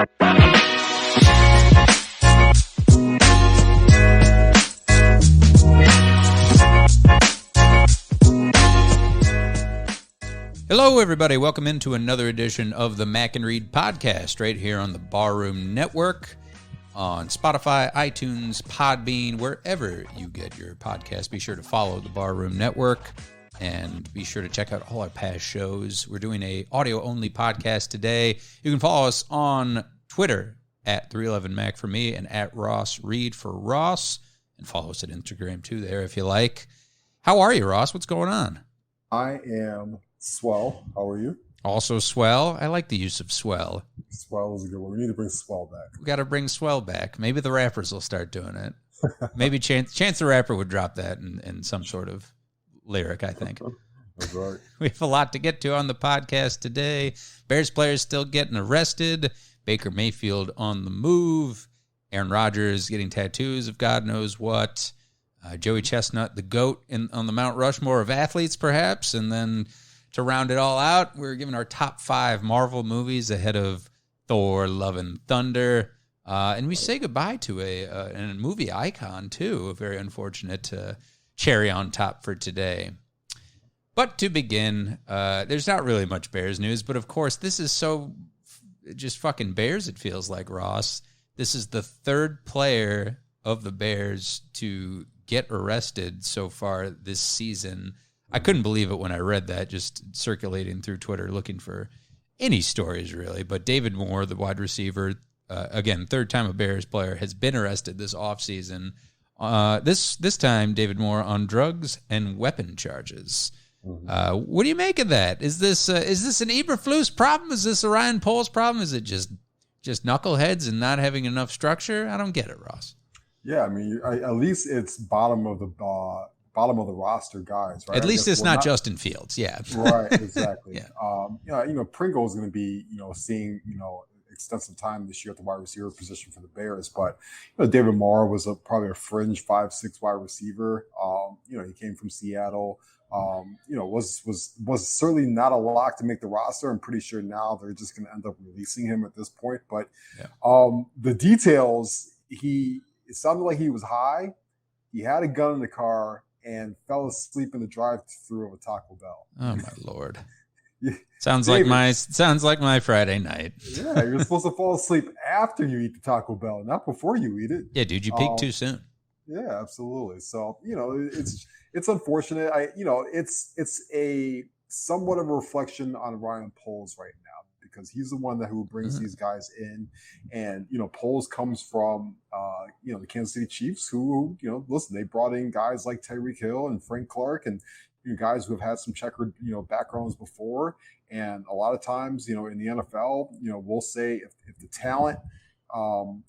Hello, everybody. Welcome into another edition of the Mac and Reed podcast right here on the Barroom Network on Spotify, iTunes, Podbean, wherever you get your podcast. Be sure to follow the Barroom Network and be sure to check out all our past shows. We're doing a audio-only podcast today. You can follow us on Twitter at 311Mac for me and at Ross Reed for Ross, and follow us at Instagram too there if you like. How are you, Ross? What's going on? I am swell. How are you? Also swell. I like the use of swell. Swell is a good one. We need to bring swell back. We got to bring swell back. Maybe the rappers will start doing it. Maybe Chance the Rapper would drop that in some sort of lyric, I think. That's right. We have a lot to get to on the podcast today. Bears players still getting arrested. Baker Mayfield on the move. Aaron Rodgerss getting tattoos of God knows what. Joey Chestnut, the GOAT on the Mount Rushmore of athletes, perhaps. And then to round it all out, we're giving our top 5 Marvel movies ahead of Thor, Love and Thunder. And we say goodbye to a movie icon, too. A very unfortunate cherry on top for today. But to begin, there's not really much Bears news. But, of course, this is so just fucking Bears, it feels like, Ross. This is the third player of the Bears to get arrested so far this season. I couldn't believe it when I read that, just circulating through Twitter looking for any stories, really. But David Moore, the wide receiver, again, third time a Bears player, has been arrested this offseason. This time, David Moore on drugs and weapon charges. What do you make of that? Is this an Eberflus problem? Is this a Ryan Poles problem? Is it just knuckleheads and not having enough structure? I don't get it, Ross. Yeah, I mean, at least it's bottom of the roster guys, right? At least it's not Justin Fields, yeah. Right, exactly. Yeah. Pringle is going to be, seeing, extensive time this year at the wide receiver position for the Bears. But, David Moore was probably a fringe 5'6" wide receiver. He came from Seattle. Was certainly not a lock to make the roster. I'm pretty sure now they're just going to end up releasing him at this point. But the details, it sounded like he was high. He had a gun in the car and fell asleep in the drive-thru of a Taco Bell. Oh my Lord! Sounds like my Friday night. Yeah, you're supposed to fall asleep after you eat the Taco Bell, not before you eat it. Yeah, dude, you peaked too soon. Yeah, absolutely. So it's unfortunate. It's a somewhat of a reflection on Ryan Poles right now, because he's the one who brings these guys in. And, Poles comes from, the Kansas City Chiefs who, listen, they brought in guys like Tyreek Hill and Frank Clark and guys who have had some checkered, backgrounds before. And a lot of times, in the NFL, we'll say if the talent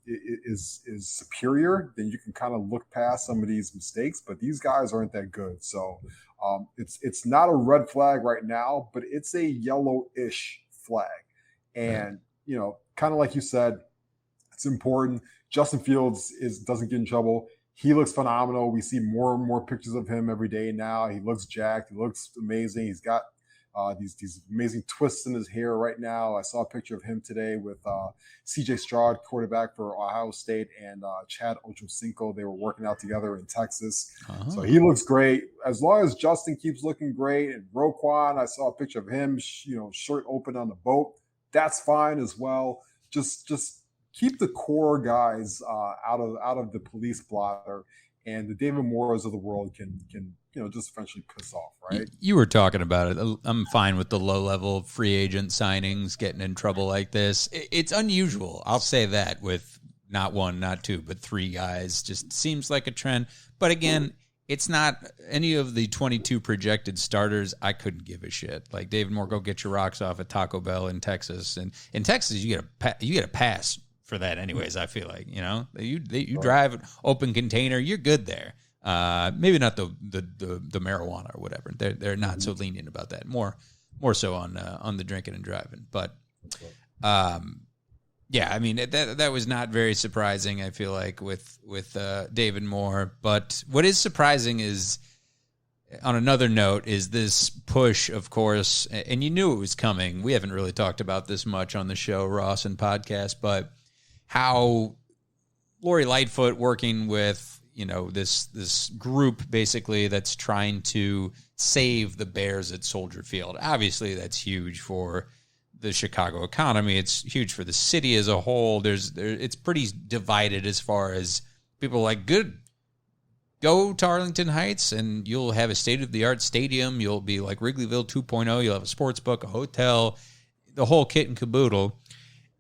is superior, then you can kind of look past some of these mistakes, but these guys aren't that good. So it's not a red flag right now, but it's a yellowish flag. And, kind of like you said, it's important. Justin Fields doesn't get in trouble. He looks phenomenal. We see more and more pictures of him every day now. He looks jacked. He looks amazing. He's got these amazing twists in his hair right now. I saw a picture of him today with C.J. Stroud, quarterback for Ohio State, and Chad Ochocinco. They were working out together in Texas. So he looks great. As long as Justin keeps looking great, and Roquan, I saw a picture of him, shirt open on the boat. That's fine as well. Just keep the core guys out of the police blotter, and the David Moores of the world can just eventually piss off, right? You were talking about it. I'm fine with the low-level free agent signings getting in trouble like this. It's unusual, I'll say that, with not one, not two, but 3 guys. Just seems like a trend. But again, it's not any of the 22 projected starters. I couldn't give a shit. Like, David Moore, go get your rocks off at Taco Bell in Texas. And in Texas, you get a pass for that anyways, I feel like. You drive an open container, you're good there. Maybe not the marijuana or whatever. They're not so lenient about that. More so on the drinking and driving. But yeah, I mean that was not very surprising. I feel like with David Moore. But what is surprising is on another note, is this push, of course, and you knew it was coming. We haven't really talked about this much on the show, Ross, and podcast, but how Lori Lightfoot working with, this group basically that's trying to save the Bears at Soldier Field. Obviously, that's huge for the Chicago economy. It's huge for the city as a whole. It's pretty divided as far as people like, good, go to Arlington Heights and you'll have a state-of-the-art stadium. You'll be like Wrigleyville 2.0. You'll have a sports book, a hotel, the whole kit and caboodle.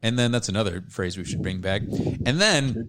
And then that's another phrase we should bring back. And then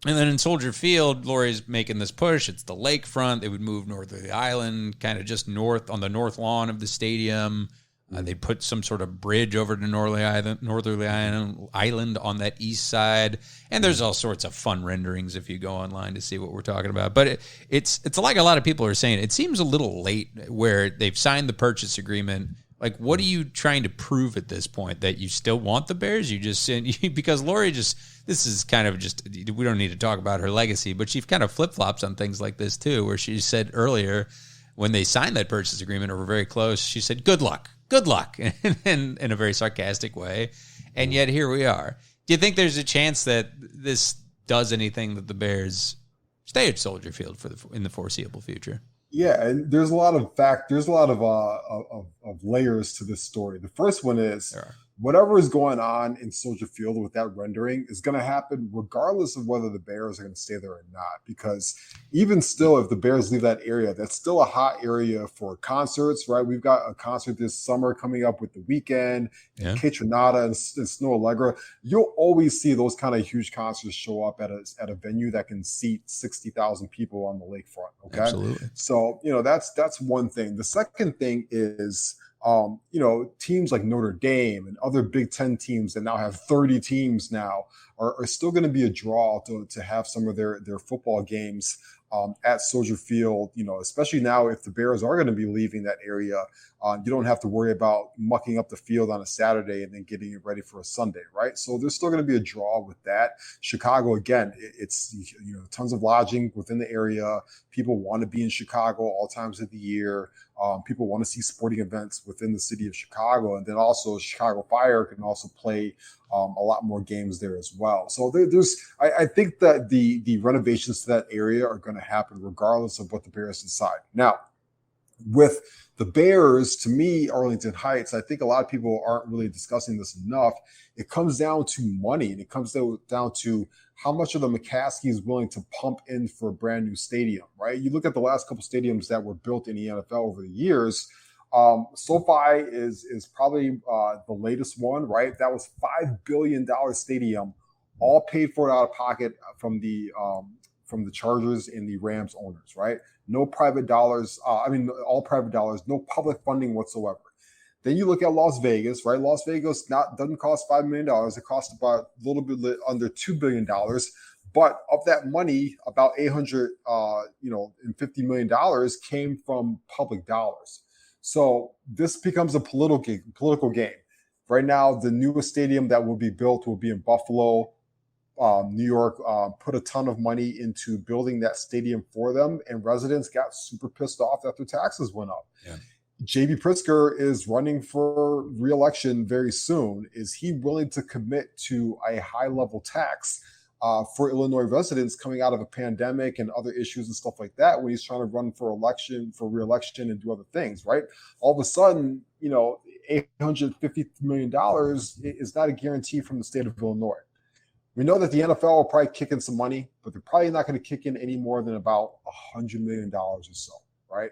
in Soldier Field, Lori's making this push. It's the lakefront. They would move north of the island, kind of just north on the north lawn of the stadium. They put some sort of bridge over to Northerly Island on that east side. And there's all sorts of fun renderings if you go online to see what we're talking about. But it's like a lot of people are saying, it seems a little late where they've signed the purchase agreement. Like, what are you trying to prove at this point? That you still want the Bears? Because Lori this is kind of just, we don't need to talk about her legacy, but she kind of flip-flops on things like this too, where she said earlier when they signed that purchase agreement or were very close, she said, good luck, in a very sarcastic way. And yet here we are. Do you think there's a chance that this does anything that the Bears stay at Soldier Field in the foreseeable future? Yeah, and there's a lot of layers to this story. The first one is whatever is going on in Soldier Field with that rendering is going to happen regardless of whether the Bears are going to stay there or not. Because even still, if the Bears leave that area, that's still a hot area for concerts, right? We've got a concert this summer coming up with The Weeknd, and Kaytranada, and Snow Allegra. You'll always see those kind of huge concerts show up at a venue that can seat 60,000 people on the lakefront. Okay, absolutely. So that's one thing. The second thing is, teams like Notre Dame and other Big Ten teams that now have 30 teams now are still going to be a draw to have some of their football games at Soldier Field, especially now if the Bears are going to be leaving that area. You don't have to worry about mucking up the field on a Saturday and then getting it ready for a Sunday, right? So there's still going to be a draw with that. Chicago, again, it's tons of lodging within the area. People want to be in Chicago all times of the year. People want to see sporting events within the city of Chicago. And then also Chicago Fire can also play a lot more games there as well. So I think that the renovations to that area are going to happen regardless of what the Bears decide. Now, with the Bears, to me, Arlington Heights, I think a lot of people aren't really discussing this enough. It comes down to money, and it comes down to how much of the McCaskey is willing to pump in for a brand new stadium, right? You look at the last couple stadiums that were built in the NFL over the years. SoFi is probably the latest one, right? That was $5 billion stadium, all paid for out of pocket from the Chargers and the Rams owners, right? No private dollars. All private dollars, no public funding whatsoever. Then you look at Las Vegas, right? Las Vegas doesn't cost $5 million. It costs about a little bit under $2 billion. But of that money, about $850 million came from public dollars. So this becomes a political game. Right now, the newest stadium that will be built will be in Buffalo. New York put a ton of money into building that stadium for them, and residents got super pissed off that their taxes went up. Yeah. J.B. Pritzker is running for re-election very soon. Is he willing to commit to a high-level tax for Illinois residents coming out of a pandemic and other issues and stuff like that when he's trying to run for re-election and do other things, right? All of a sudden, $850 million is not a guarantee from the state of Illinois. We know that the NFL will probably kick in some money, but they're probably not going to kick in any more than about $100 million or so, right?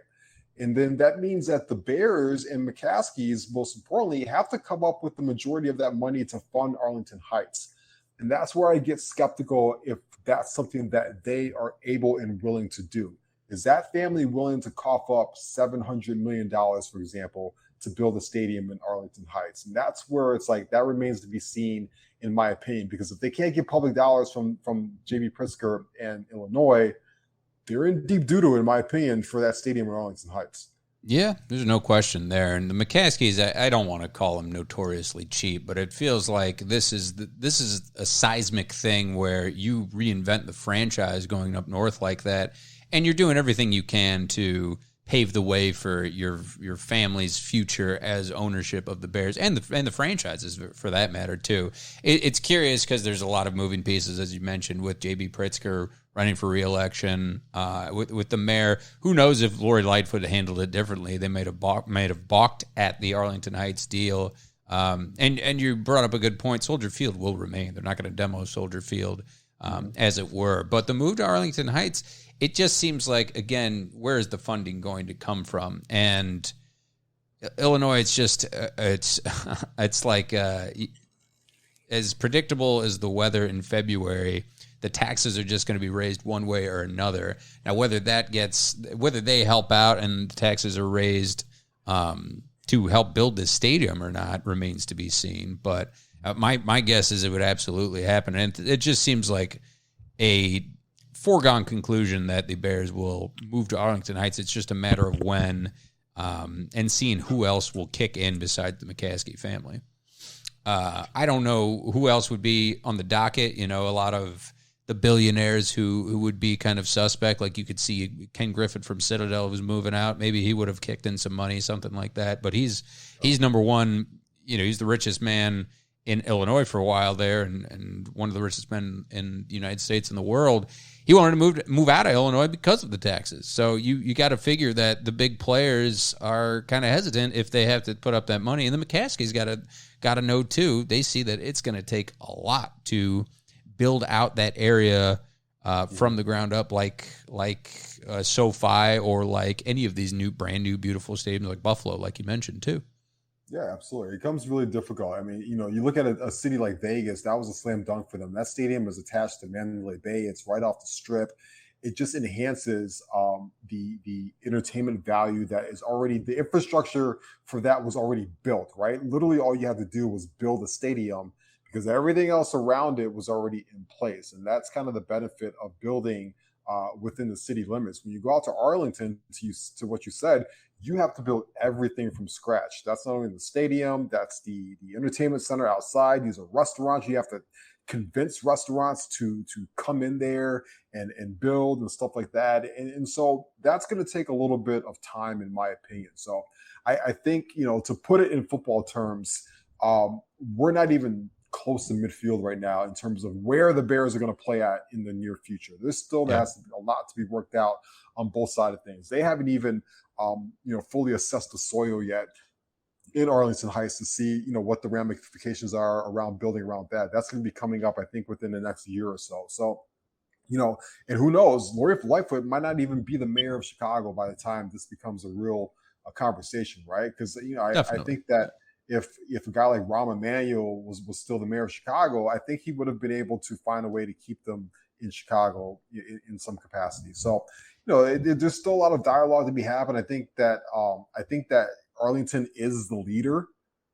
And then that means that the Bears and McCaskey's, most importantly, have to come up with the majority of that money to fund Arlington Heights. And that's where I get skeptical if that's something that they are able and willing to do. Is that family willing to cough up $700 million, for example, to build a stadium in Arlington Heights? And that's where it's like that remains to be seen, in my opinion, because if they can't get public dollars from J.B. Pritzker and Illinois, they're in deep doo-doo, in my opinion, for that stadium in Arlington Heights. Yeah, there's no question there. And the McCaskies, I don't want to call them notoriously cheap, but it feels like this is a seismic thing where you reinvent the franchise going up north like that, and you're doing everything you can to pave the way for your family's future as ownership of the Bears and the franchises for that matter too. It's curious because there's a lot of moving pieces, as you mentioned, with J.B. Pritzker running for re-election, with the mayor. Who knows if Lori Lightfoot handled it differently? They may have balked at the Arlington Heights deal. And you brought up a good point. Soldier Field will remain. They're not going to demo Soldier Field, as it were. But the move to Arlington Heights, it just seems like, again, where is the funding going to come from? And Illinois, it's just it's like as predictable as the weather in February. The taxes are just going to be raised one way or another. Now, whether they help out and the taxes are raised to help build this stadium or not remains to be seen. But my guess is it would absolutely happen. And it just seems like a foregone conclusion that the Bears will move to Arlington Heights. It's just a matter of when, and seeing who else will kick in besides the McCaskey family. I don't know who else would be on the docket. A lot of the billionaires who would be kind of suspect. Like you could see Ken Griffin from Citadel was moving out. Maybe he would have kicked in some money, something like that. But he's number one. He's the richest man in Illinois for a while there, and one of the richest men in the United States and the world. He wanted to move out of Illinois because of the taxes. So you got to figure that the big players are kind of hesitant if they have to put up that money. And the McCaskies got to know too. They see that it's going to take a lot to build out that area from the ground up, like SoFi or like any of these brand new beautiful stadiums like Buffalo, like you mentioned too. Yeah, absolutely. It becomes really difficult. I mean, you look at a city like Vegas, that was a slam dunk for them. That stadium is attached to Mandalay Bay. It's right off the strip. It just enhances the entertainment value that is already, the infrastructure for that was already built, right? Literally all you had to do was build a stadium because everything else around it was already in place. And that's kind of the benefit of building within the city limits. When you go out to Arlington, to what you said, you have to build everything from scratch. That's not only the stadium, that's the entertainment center outside. These are restaurants. You have to convince restaurants to come in there and build and stuff like that. And so that's going to take a little bit of time, in my opinion. So I think, to put it in football terms, we're not even close to midfield right now in terms of where the Bears are going to play at in the near future. There's still has a lot to be worked out on both sides of things. They haven't even fully assessed the soil yet in Arlington Heights to see, what the ramifications are around building around that. That's going to be coming up, I think, within the next year or so. So, and who knows, Lori Lightfoot might not even be the mayor of Chicago by the time this becomes a real conversation, right? Because, I think that if a guy like Rahm Emanuel was still the mayor of Chicago, I think he would have been able to find a way to keep them in Chicago in some capacity. So, there's still a lot of dialogue to be had. I think that Arlington is the leader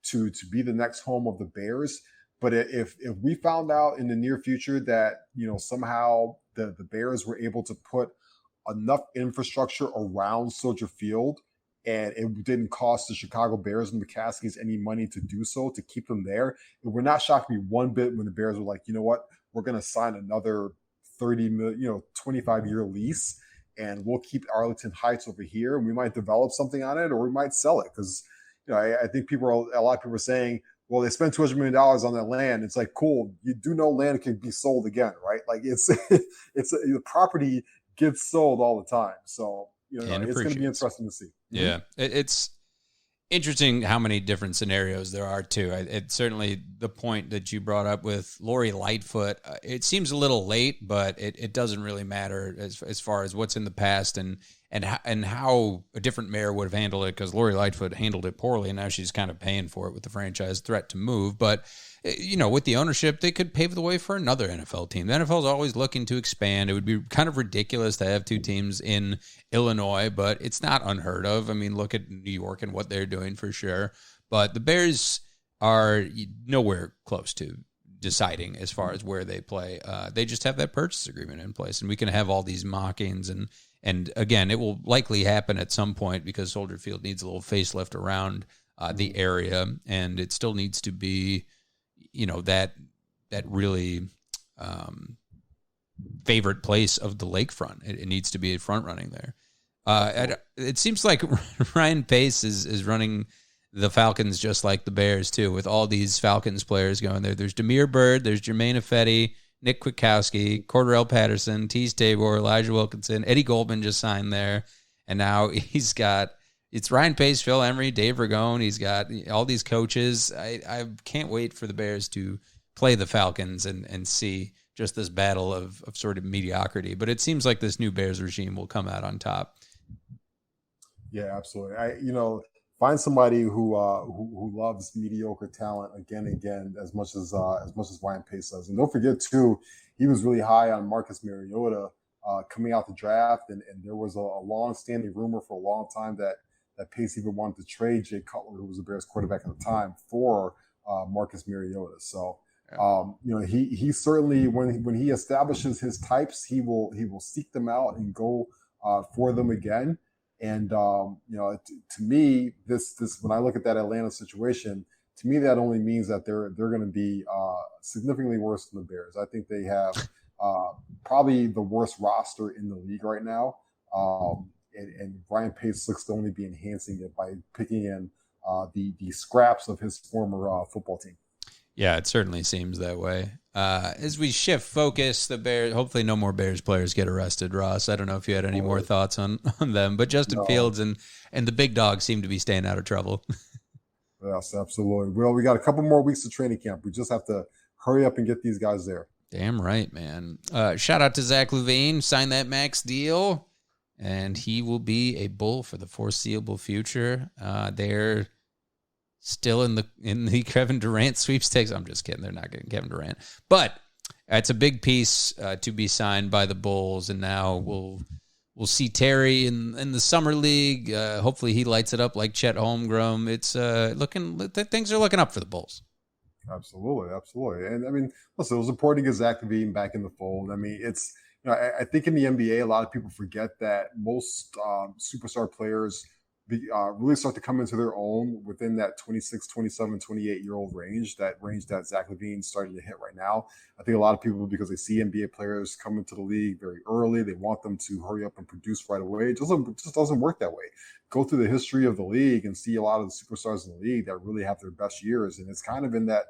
to be the next home of the Bears. But if we found out in the near future that somehow the Bears were able to put enough infrastructure around Soldier Field, and it didn't cost the Chicago Bears and McCaskies any money to do so, to keep them there, it would not shock me one bit when the Bears were like, you know what, we're going to sign another 25-year lease, and we'll keep Arlington Heights over here, and we might develop something on it, or we might sell it. Because I think a lot of people are saying, well, they spent $200 million on that land. It's like, cool, you do know land can be sold again, right? Like the property gets sold all the time. So it's going to be interesting to see. Yeah, it's interesting how many different scenarios there are too. It's certainly the point that you brought up with Lori Lightfoot. It seems a little late, but it doesn't really matter as far as what's in the past and how a different mayor would have handled it, because Lori Lightfoot handled it poorly, and now she's kind of paying for it with the franchise threat to move. But with the ownership, they could pave the way for another NFL team. The NFL is always looking to expand. It would be kind of ridiculous to have two teams in Illinois, but it's not unheard of. I mean, look at New York and what they're doing for sure. But the Bears are nowhere close to deciding as far as where they play. They just have that purchase agreement in place, and we can have all these mockings and again, it will likely happen at some point because Soldier Field needs a little facelift around the area, and it still needs to be, that really favorite place of the lakefront. It needs to be front running there. It seems like Ryan Pace is running the Falcons just like the Bears, too, with all these Falcons players going there. There's Damiere Byrd, there's Jermaine Ifedi, Nick Kwiatkowski, Cordarrelle Patterson, Tease Tabor, Elijah Wilkinson, Eddie Goldman just signed there. And now he's got, it's Ryan Pace, Phil Emery, Dave Ragone. He's got all these coaches. I can't wait for the Bears to play the Falcons and see just this battle of sort of mediocrity. But it seems like this new Bears regime will come out on top. Yeah, absolutely. Find somebody who loves mediocre talent again as much as Ryan Pace does. And don't forget too, he was really high on Marcus Mariota coming out the draft, and there was a long-standing rumor for a long time that Pace even wanted to trade Jay Cutler, who was the Bears quarterback at the time, for Marcus Mariota. So he certainly, when he establishes his types, he will seek them out and go for them again. And to me, this when I look at that Atlanta situation, to me that only means that they're going to be significantly worse than the Bears. I think they have probably the worst roster in the league right now, and Ryan Pace looks to only be enhancing it by picking in the scraps of his former football team. Yeah, it certainly seems that way. As we shift focus, the Bears, hopefully no more Bears players get arrested, Ross. I don't know if you had any more thoughts on them, but Justin Fields and the big dog seem to be staying out of trouble. Yes, absolutely. Well, we got a couple more weeks of training camp. We just have to hurry up and get these guys there. Damn right, man. Shout out to Zach LaVine, signed that max deal, and he will be a Bull for the foreseeable future. They're still in the Kevin Durant sweepstakes. I'm just kidding. They're not getting Kevin Durant. But it's a big piece to be signed by the Bulls, and now we'll see Terry in the summer league. Hopefully he lights it up like Chet Holmgren. It's things are looking up for the Bulls. Absolutely. And I mean, listen, it was important to get Zach LaVine back in the fold. I mean, it's I think in the NBA, a lot of people forget that most superstar players really start to come into their own within that 26, 27, 28-year-old range that Zach LaVine's starting to hit right now. I think a lot of people, because they see NBA players come into the league very early, they want them to hurry up and produce right away. It just doesn't work that way. Go through the history of the league and see a lot of the superstars in the league that really have their best years, and it's kind of in that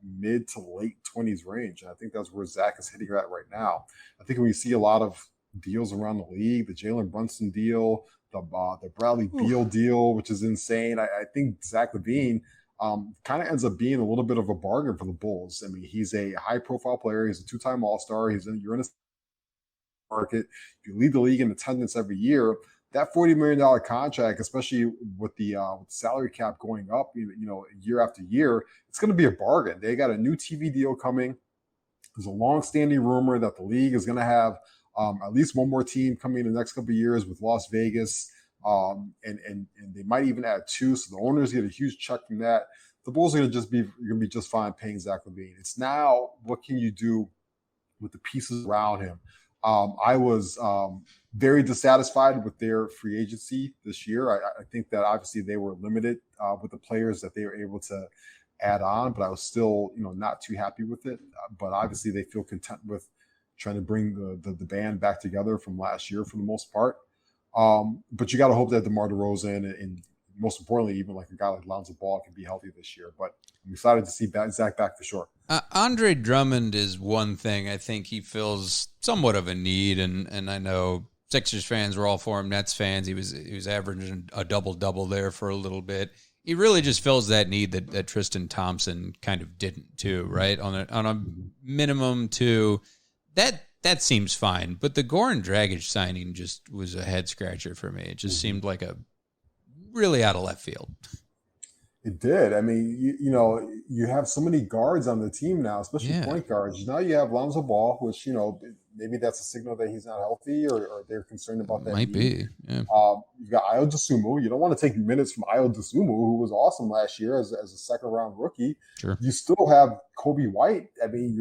mid to late 20s range. And I think that's where Zach is hitting at right now. I think when we see a lot of deals around the league, the Jalen Brunson deal, the Bradley Beal deal, which is insane. I think Zach LaVine kind of ends up being a little bit of a bargain for the Bulls. I mean, he's a high-profile player. He's a two-time All-Star. You're in a market. You lead the league in attendance every year. That $40 million contract, especially with the salary cap going up, year after year, it's going to be a bargain. They got a new TV deal coming. There's a long-standing rumor that the league is going to have at least one more team coming in the next couple of years with Las Vegas, and they might even add two. So the owners get a huge check from that. The Bulls are going to be just fine paying Zach LaVine. It's now, what can you do with the pieces around him? I was very dissatisfied with their free agency this year. I think that obviously they were limited with the players that they were able to add on, but I was still, not too happy with it. But obviously they feel content with trying to bring the band back together from last year for the most part. But you got to hope that DeMar DeRozan and most importantly, even like a guy like Lonzo Ball can be healthy this year. But I'm excited to see Zach back for sure. Andre Drummond is one thing. I think he fills somewhat of a need, and I know Sixers fans were all for him. Nets fans, he was averaging a double-double there for a little bit. He really just fills that need that Tristan Thompson kind of didn't too, right? On a minimum too. That seems fine, but the Goran Dragic signing just was a head scratcher for me. It just seemed like a really out of left field. It did. I mean, you have so many guards on the team now, especially point guards. Now you have Lonzo Ball, which, maybe that's a signal that he's not healthy or they're concerned about that. Might be. Yeah. You've got Ayo Dosunmu. You don't want to take minutes from Ayo Dosunmu, who was awesome last year as a second-round rookie. Sure. You still have Kobe White. I mean,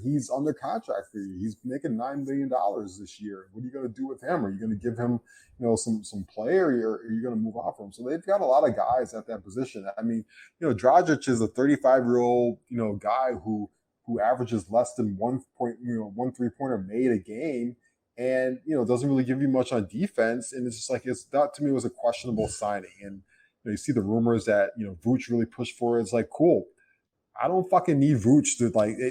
he's under contract for you. He's making $9 million this year. What are you going to do with him? Are you going to give him, some play, or are you going to move off him? So they've got a lot of guys at that position. I mean, Dragic is a 35-year-old, guy who averages less than one 3-pointer made a game, and doesn't really give you much on defense. And it's just like that to me was a questionable signing. And you see the rumors that Vooch really pushed for it. It's like, cool. I don't fucking need Vooch to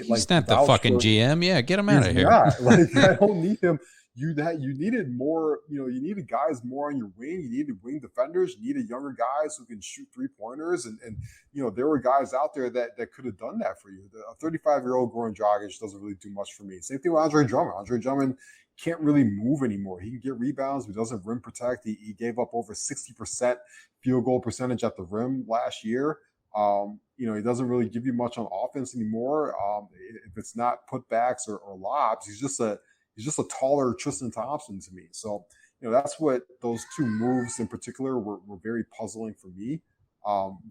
He's not the fucking GM. Yeah, get him out of here. Not. Like, I don't need him. You needed more. You needed guys more on your wing. You needed wing defenders. You needed younger guys who can shoot 3-pointers. And there were guys out there that could have done that for you. A 35-year-old Goran Dragic doesn't really do much for me. Same thing with Andre Drummond. Andre Drummond can't really move anymore. He can get rebounds, but doesn't rim protect. He gave up over 60% field goal percentage at the rim last year. He doesn't really give you much on offense anymore. If it's not putbacks or lobs, he's just a taller Tristan Thompson to me. So, that's what those two moves in particular were very puzzling for me.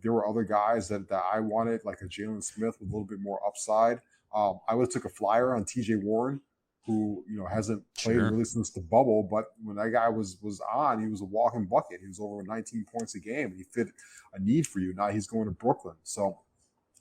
There were other guys that I wanted, like a Jalen Smith with a little bit more upside. I would have took a flyer on TJ Warren, who hasn't played really since the bubble, but when that guy was on, he was a walking bucket. He was over 19 points a game, and he fit a need for you. Now he's going to Brooklyn, so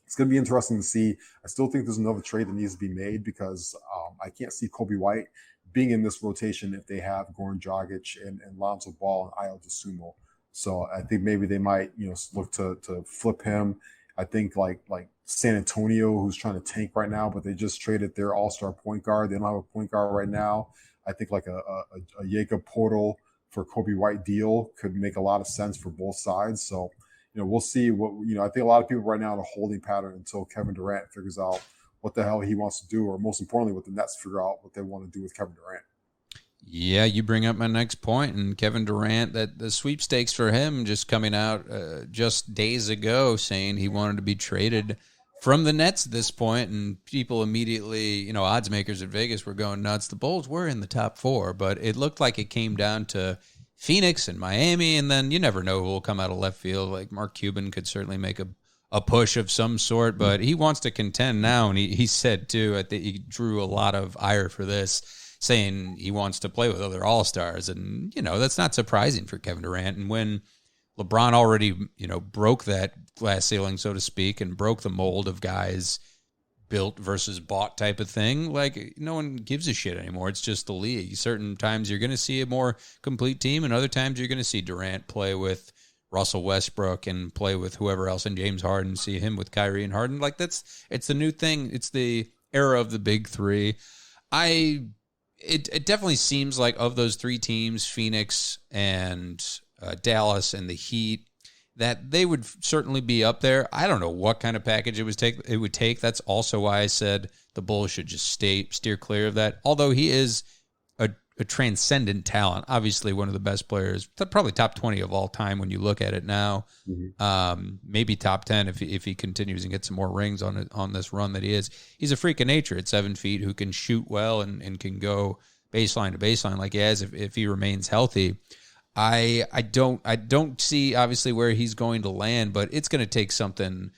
it's going to be interesting to see. I still think there's another trade that needs to be made because I can't see Kobe White being in this rotation if they have Goran Dragic and Lonzo Ball and Ayo Dosunmu. So I think maybe they might look to flip him. I think like San Antonio, who's trying to tank right now, but they just traded their all-star point guard. They don't have a point guard right now. I think like a Jakob Poeltl for Kobe White deal could make a lot of sense for both sides. So, we'll see what, I think a lot of people right now in a holding pattern until Kevin Durant figures out what the hell he wants to do, or most importantly, what the Nets figure out what they want to do with Kevin Durant. Yeah, you bring up my next point, and Kevin Durant, that the sweepstakes for him just coming out just days ago saying he wanted to be traded from the Nets at this point, and people immediately, odds makers at Vegas were going nuts. The Bulls were in the top 4, but it looked like it came down to Phoenix and Miami, and then you never know who will come out of left field. Like Mark Cuban could certainly make a push of some sort, but he wants to contend now, and he said, too, I think he drew a lot of ire for this, saying he wants to play with other all-stars, and, that's not surprising for Kevin Durant. And when LeBron already, broke that glass ceiling, so to speak, and broke the mold of guys built versus bought type of thing, like, no one gives a shit anymore. It's just the league. Certain times you're going to see a more complete team, and other times you're going to see Durant play with Russell Westbrook and play with whoever else, and James Harden, see him with Kyrie and Harden. Like, it's the new thing. It's the era of the big three. It definitely seems like of those three teams, Phoenix and Dallas and the Heat, that they would certainly be up there. I don't know what kind of package it would take. That's also why I said the Bulls should just steer clear of that. Although he is a transcendent talent, obviously one of the best players, probably top 20 of all time when you look at it now. Mm-hmm. Maybe top 10 if he continues and gets some more rings on this run that he is. He's a freak of nature at 7 feet who can shoot well and can go baseline to baseline like he has if he remains healthy. I don't see obviously where he's going to land, but it's going to take something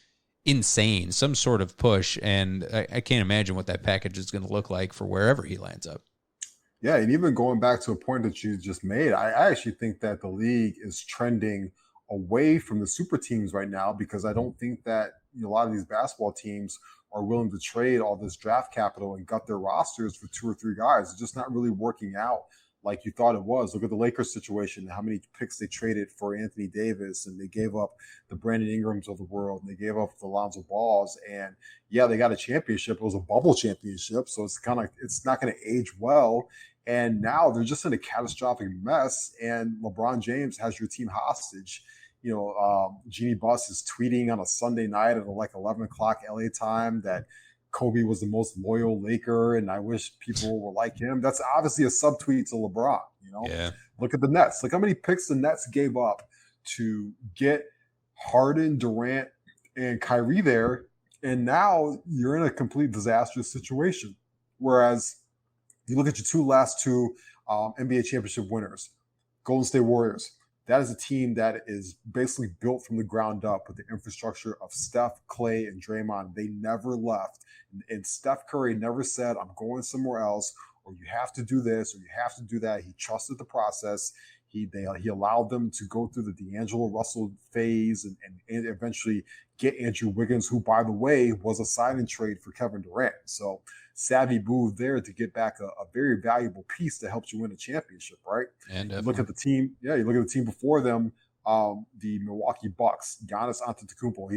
insane, some sort of push, and I can't imagine what that package is going to look like for wherever he lands up. Yeah, and even going back to a point that you just made, I actually think that the league is trending away from the super teams right now, because I don't think that a lot of these basketball teams are willing to trade all this draft capital and gut their rosters for 2 or 3 guys. It's just not really working out like you thought it was. Look at the Lakers situation, how many picks they traded for Anthony Davis, and they gave up the Brandon Ingrams of the world, and they gave up the Lonzo Balls. And yeah, they got a championship. It was a bubble championship, so it's not going to age well. And now they're just in a catastrophic mess, and LeBron James has your team hostage. Jeannie Buss is tweeting on a Sunday night at like 11 o'clock LA time that Kobe was the most loyal Laker, and I wish people were like him. That's obviously a subtweet to LeBron. Yeah. Look at the Nets. Look how many picks the Nets gave up to get Harden, Durant, and Kyrie there, and now you're in a complete disastrous situation. Whereas you look at your last two NBA championship winners, Golden State Warriors. That is a team that is basically built from the ground up with the infrastructure of Steph, Clay, and Draymond. They never left. And Steph Curry never said, I'm going somewhere else, or you have to do this, or you have to do that. He trusted the process. He allowed them to go through the D'Angelo Russell phase and eventually get Andrew Wiggins, who, by the way, was a sign-and trade for Kevin Durant. So savvy move there to get back a very valuable piece that helps you win a championship, right? And you look at the team. Yeah, you look at the team before them, the Milwaukee Bucks. Giannis Antetokounmpo.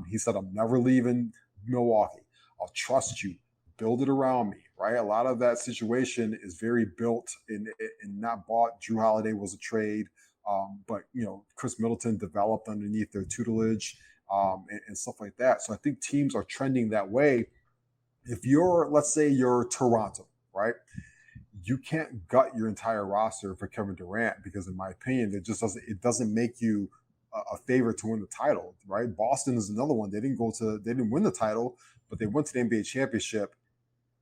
He said, "I'm never leaving Milwaukee. I'll trust you. Build it around me." Right? A lot of that situation is very built and not bought. Drew Holiday was a trade, but Chris Middleton developed underneath their tutelage and stuff like that. So I think teams are trending that way. If let's say you're Toronto, right? You can't gut your entire roster for Kevin Durant because, in my opinion, it doesn't make you a favorite to win the title, right? Boston is another one. They didn't win the title, but they went to the NBA championship.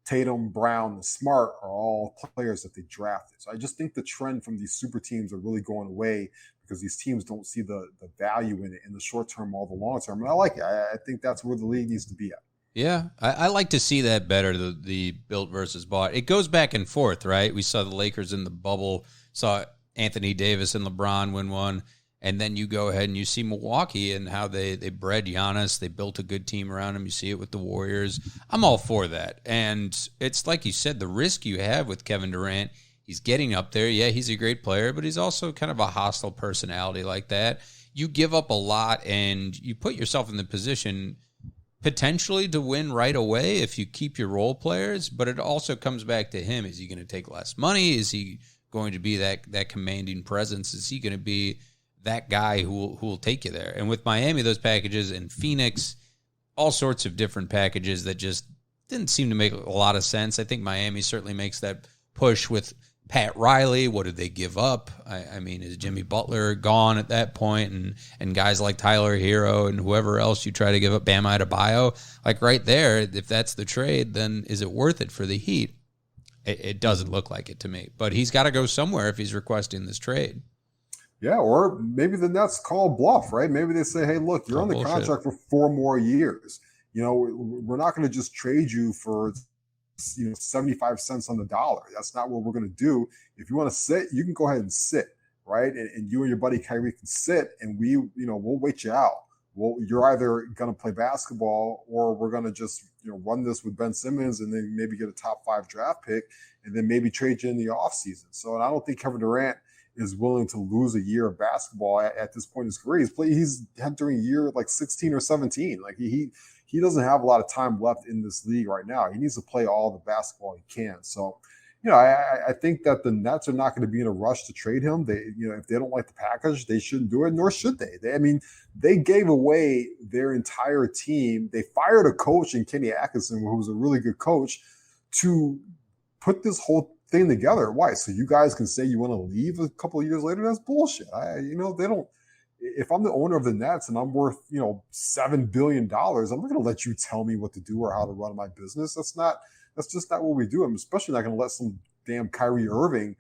Tatum, Brown, and Smart are all players that they drafted. So I just think the trend from these super teams are really going away because these teams don't see the value in it in the short term or the long term. And I like it. I think that's where the league needs to be at. Yeah, I like to see that better, the built versus bought. It goes back and forth, right? We saw the Lakers in the bubble, saw Anthony Davis and LeBron win one, and then you go ahead and you see Milwaukee and how they bred Giannis. They built a good team around him. You see it with the Warriors. I'm all for that. And it's like you said, the risk you have with Kevin Durant, he's getting up there. Yeah, he's a great player, but he's also kind of a hostile personality like that. You give up a lot, and you put yourself in the position potentially to win right away if you keep your role players, but it also comes back to him. Is he going to take less money? Is he going to be that commanding presence? Is he going to be that guy who will take you there? And with Miami, those packages, and Phoenix, all sorts of different packages that just didn't seem to make a lot of sense. I think Miami certainly makes that push with Pat Riley. What did they give up? I mean, is Jimmy Butler gone at that point? And guys like Tyler Hero and whoever else you try to give up, Bam Adebayo, like right there, if that's the trade, then is it worth it for the Heat? It doesn't look like it to me. But he's got to go somewhere if he's requesting this trade. Yeah, or maybe the Nets call bluff, right? Maybe they say, hey, look, you're on the contract for 4 more years. We're not going to just trade you for 75 cents on the dollar. That's not what we're going to do. If you want to sit, you can go ahead and sit, right? And you and your buddy Kyrie can sit, and we'll wait you out. Well, you're either going to play basketball, or we're going to just run this with Ben Simmons and then maybe get a top 5 draft pick and then maybe trade you in the offseason. So, and I don't think Kevin Durant is willing to lose a year of basketball at this point in his career. He's entering year like 16 or 17. Like he doesn't have a lot of time left in this league right now. He needs to play all the basketball he can. So, I think that the Nets are not going to be in a rush to trade him. They, if they don't like the package, they shouldn't do it, nor should they. They gave away their entire team. They fired a coach in Kenny Atkinson, who was a really good coach, to put this whole thing together. Why? So you guys can say you want to leave a couple of years later? That's bullshit. They don't. If I'm the owner of the Nets and I'm worth, $7 billion, I'm not going to let you tell me what to do or how to run my business. That's just not what we do. I'm especially not going to let some damn Kyrie Irving,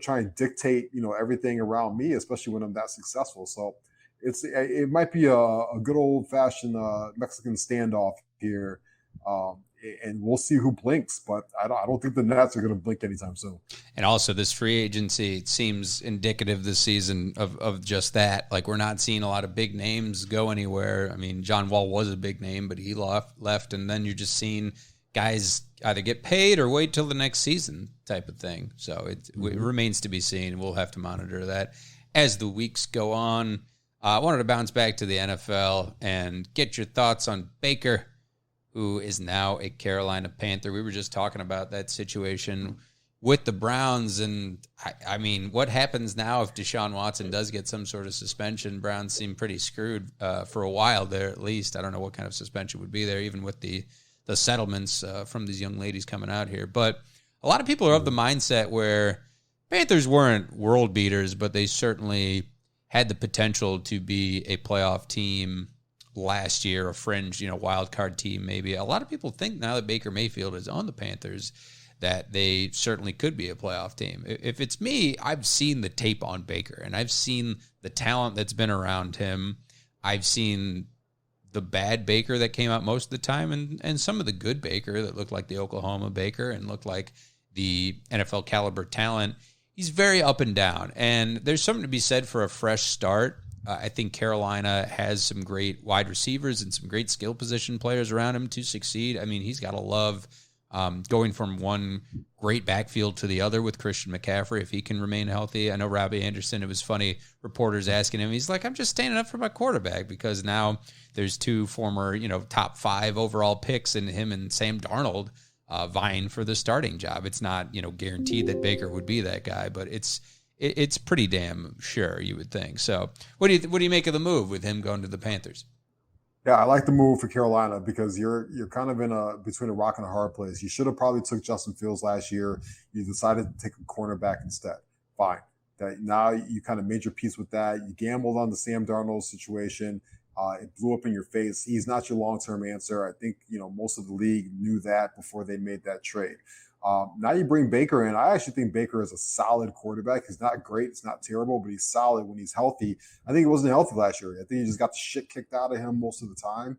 try and dictate, everything around me, especially when I'm that successful. So it might be a good old fashioned Mexican standoff here. And we'll see who blinks, but I don't think the Nets are going to blink anytime soon. And also, this free agency seems indicative this season of just that. Like, we're not seeing a lot of big names go anywhere. I mean, John Wall was a big name, but he left, and then you're just seeing guys either get paid or wait till the next season type of thing. So it remains to be seen. We'll have to monitor that as the weeks go on. I wanted to bounce back to the NFL and get your thoughts on Baker, who is now a Carolina Panther. We were just talking about that situation with the Browns, and I mean, what happens now if Deshaun Watson does get some sort of suspension? Browns seem pretty screwed for a while there, at least. I don't know what kind of suspension would be there, even with the settlements from these young ladies coming out here. But a lot of people are of the mindset where Panthers weren't world beaters, but they certainly had the potential to be a playoff team last year, a fringe, wild card team maybe. A lot of people think now that Baker Mayfield is on the Panthers that they certainly could be a playoff team. If it's me, I've seen the tape on Baker, and I've seen the talent that's been around him. I've seen the bad Baker that came out most of the time, and some of the good Baker that looked like the Oklahoma Baker and looked like the NFL caliber talent. He's very up and down, and there's something to be said for a fresh start. I think Carolina has some great wide receivers and some great skill position players around him to succeed. I mean, he's got to love going from one great backfield to the other with Christian McCaffrey if he can remain healthy. I know Robbie Anderson, it was funny, reporters asking him, he's like, I'm just standing up for my quarterback, because now there's two former, top 5 overall picks in him and Sam Darnold vying for the starting job. It's not, guaranteed that Baker would be that guy, but it's pretty damn sure, you would think. So what do you make of the move with him going to the Panthers? Yeah, I like the move for Carolina because you're kind of between a rock and a hard place. You should have probably took Justin Fields last year. You decided to take a cornerback instead. Fine. That now you kind of made your peace with that. You gambled on the Sam Darnold situation. It blew up in your face. He's not your long-term answer. I think most of the league knew that before they made that trade. Now you bring Baker in. I actually think Baker is a solid quarterback. He's not great. It's not terrible, but he's solid when he's healthy. I think he wasn't healthy last year. I think he just got the shit kicked out of him most of the time.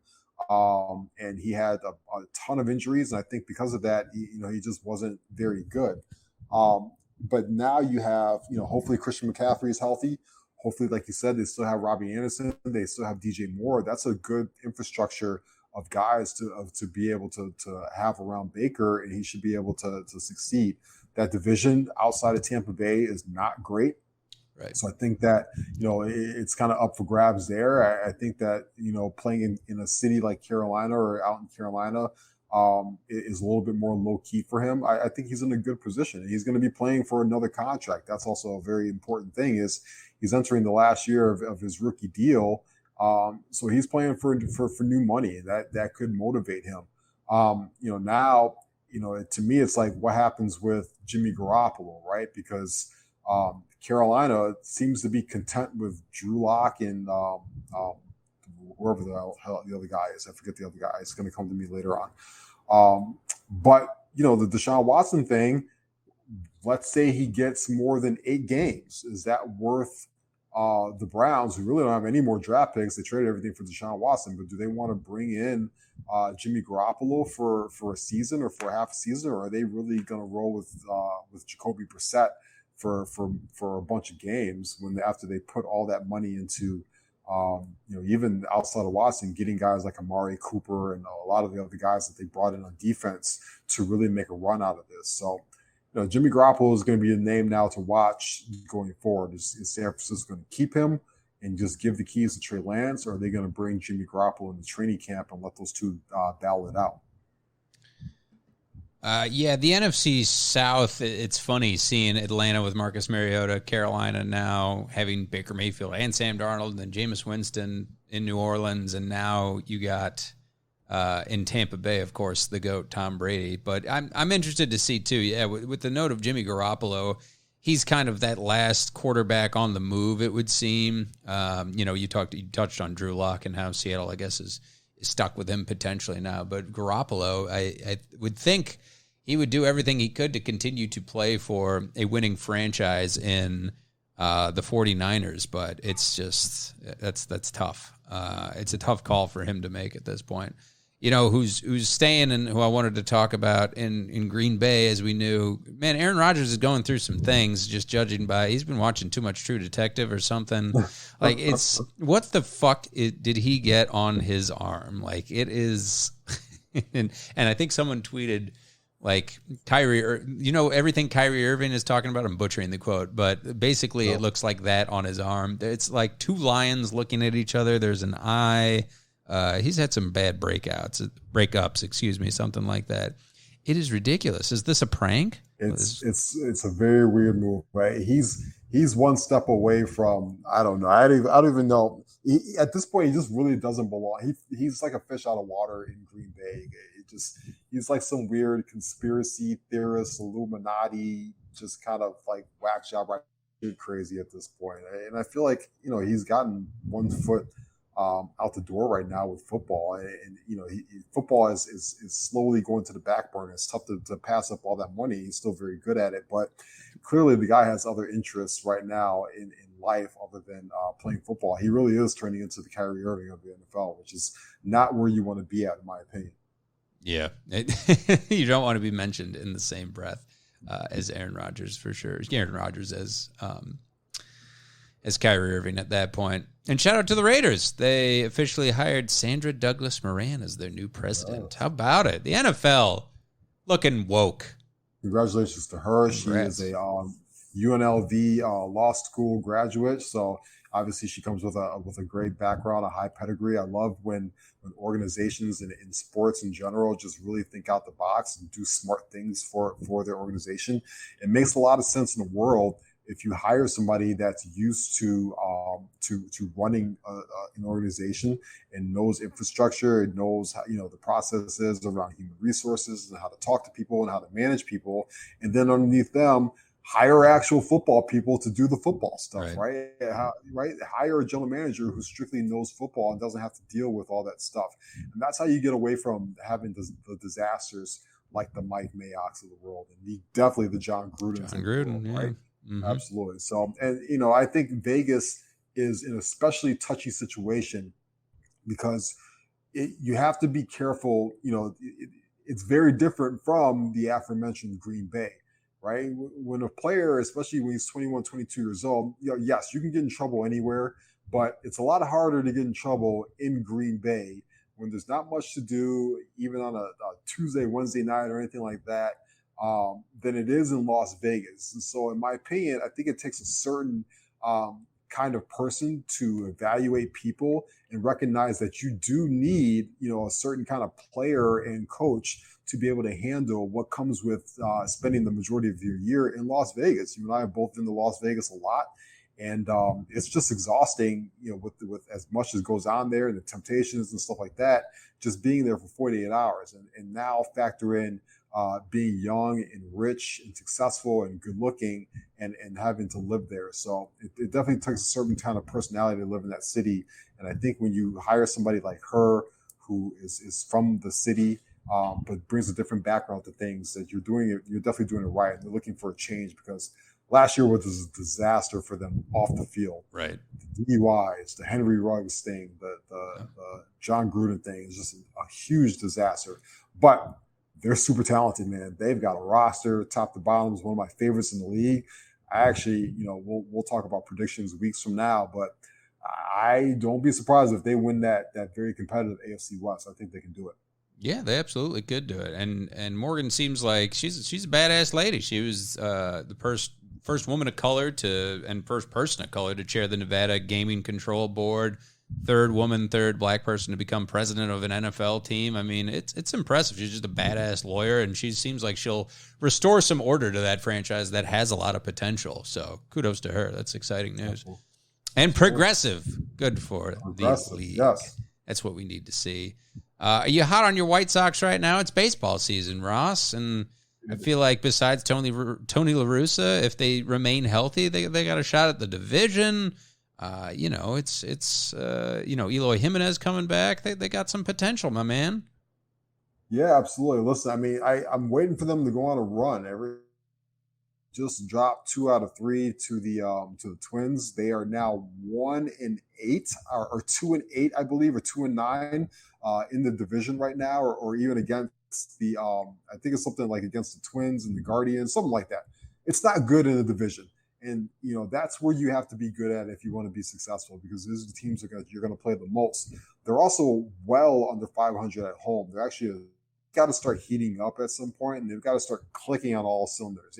And he had a ton of injuries. And I think because of that, he just wasn't very good. But now you have, hopefully Christian McCaffrey is healthy. Hopefully, like you said, they still have Robbie Anderson. They still have DJ Moore. That's a good infrastructure of guys to be able to have around Baker, and he should be able to succeed. That division outside of Tampa Bay is not great. Right. So I think that, it's kind of up for grabs there. I think that, playing in a city like Carolina or out in Carolina is a little bit more low key for him. I think he's in a good position. He's going to be playing for another contract. That's also a very important thing, is he's entering the last year of his rookie deal. So he's playing for new money. That could motivate him. Now, to me, it's like, what happens with Jimmy Garoppolo, right? Because Carolina seems to be content with Drew Lock and whoever the other guy is. I forget the other guy. It's going to come to me later on. But the Deshaun Watson thing, let's say he gets more than 8 games. Is that worth the Browns, who really don't have any more draft picks? They traded everything for Deshaun Watson, but do they want to bring in Jimmy Garoppolo for a season or for half a season, or are they really going to roll with Jacoby Brissett for a bunch of games after they put all that money into even outside of Watson, getting guys like Amari Cooper and a lot of the other guys that they brought in on defense to really make a run out of this? So Jimmy Garoppolo is going to be a name now to watch going forward. Is San Francisco going to keep him and just give the keys to Trey Lance, or are they going to bring Jimmy Garoppolo into training camp and let those two battle it out? The NFC South, it's funny seeing Atlanta with Marcus Mariota, Carolina now having Baker Mayfield and Sam Darnold, and then Jameis Winston in New Orleans, and now you got in Tampa Bay, of course, the GOAT, Tom Brady. But I'm interested to see, too, with the note of Jimmy Garoppolo, he's kind of that last quarterback on the move, it would seem. You touched on Drew Lock and how Seattle, I guess, is stuck with him potentially now. But Garoppolo, I would think he would do everything he could to continue to play for a winning franchise in the 49ers. But it's just, that's tough. It's a tough call for him to make at this point. Who's staying and who I wanted to talk about in Green Bay, as we knew, man, Aaron Rodgers is going through some things, just judging by, he's been watching too much True Detective or something. Like, it's, what the fuck did he get on his arm? Like, it is, and I think someone tweeted, like, Kyrie, everything Kyrie Irving is talking about, I'm butchering the quote, but basically It looks like that on his arm. It's like 2 lions looking at each other. There's an eye. He's had some bad breakups, something like that. It is ridiculous. Is this a prank? It's a very weird move, right? He's one step away from, I don't know. I don't even know. At this point, he just really doesn't belong. He's like a fish out of water in Green Bay. He's like some weird conspiracy theorist, Illuminati, just kind of like whack job, right? Crazy at this point. And I feel like, he's gotten one foot out the door right now with football, and football is slowly going to the back burner. It's tough to pass up all that money. He's still very good at it, but clearly the guy has other interests right now in life other than playing football. He really is turning into the Kyrie Irving of the NFL, which is not where you want to be at, in my opinion. Yeah, you don't want to be mentioned in the same breath as Aaron Rodgers, for sure. Aaron Rodgers as as Kyrie Irving at that point. And shout out to the Raiders. They officially hired Sandra Douglas Moran as their new president. How about it? The NFL looking woke. Congratulations to her. Congrats. She is a UNLV law school graduate, so obviously she comes with a great background, a high pedigree. I love when organizations in sports in general just really think out the box and do smart things for their organization. It makes a lot of sense in the world if you hire somebody that's used to running an organization and knows infrastructure, and knows how, the processes around human resources and how to talk to people and how to manage people, and then underneath them hire actual football people to do the football stuff, right? Hire a general manager who strictly knows football and doesn't have to deal with all that stuff. And that's how you get away from having the disasters like the Mike Mayock's of the world, and definitely the John Grudens of the world, yeah. right? Mm-hmm. Absolutely. So, and I think Vegas is in an especially touchy situation because you have to be careful. It's very different from the aforementioned Green Bay, right? When a player, especially when he's 21, 22 years old, yes, you can get in trouble anywhere, but it's a lot harder to get in trouble in Green Bay when there's not much to do, even on a Tuesday, Wednesday night or anything like that, than it is in Las Vegas. And so in my opinion, I think it takes a certain kind of person to evaluate people and recognize that you do need, a certain kind of player and coach to be able to handle what comes with spending the majority of your year in Las Vegas. You and I have both been to Las Vegas a lot, and it's just exhausting, with as much as goes on there and the temptations and stuff like that, just being there for 48 hours. And now factor in being young and rich and successful and good looking and having to live there. So it definitely takes a certain kind of personality to live in that city. And I think when you hire somebody like her, who is from the city, but brings a different background to things, that you're definitely doing it right. And they're looking for a change because last year was a disaster for them off the field. Right. The DUIs, the Henry Ruggs thing, the John Gruden thing is just a huge disaster. But they're super talented, man. They've got a roster, top to bottom, is one of my favorites in the league. I actually, we'll talk about predictions weeks from now, but I don't be surprised if they win that very competitive AFC West. I think they can do it. Yeah, they absolutely could do it. And Morgan seems like she's a badass lady. She was the first woman of color and first person of color to chair the Nevada Gaming Control Board. Third black person to become president of an NFL team. I mean, it's impressive. She's just a badass lawyer, and she seems like she'll restore some order to that franchise that has a lot of potential. So kudos to her. That's exciting news. And progressive. Good for the league. Yes. That's what we need to see. Are you hot on your White Sox right now? It's baseball season, Ross, and I feel like besides Tony La Russa, if they remain healthy, they got a shot at the division. It's Eloy Jimenez coming back. They got some potential, my man. Yeah, absolutely. Listen, I mean, I'm waiting for them to go on a run. Just dropped 2 out of 3 to the Twins. They are now 1-8 or 2-8, I believe, or 2-9 in the division right now, or even against the I think it's something like against the Twins and the Guardians, something like that. It's not good in the division. And, that's where you have to be good at if you want to be successful, because these are the teams you're going to play the most. They're also well under 500 at home. They're actually got to start heating up at some point, and they've got to start clicking on all cylinders.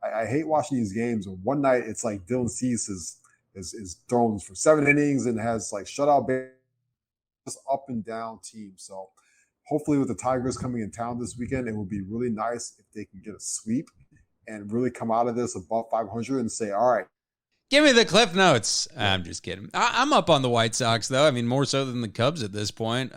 I hate watching these games. And one night it's like Dylan Cease is thrown for 7 innings and has like shutout, just up and down team. So hopefully with the Tigers coming in town this weekend, it will be really nice if they can get a sweep and really come out of this above 500 and say, all right. Give me the Cliff Notes. I'm just kidding. I'm up on the White Sox, though. I mean, more so than the Cubs at this point.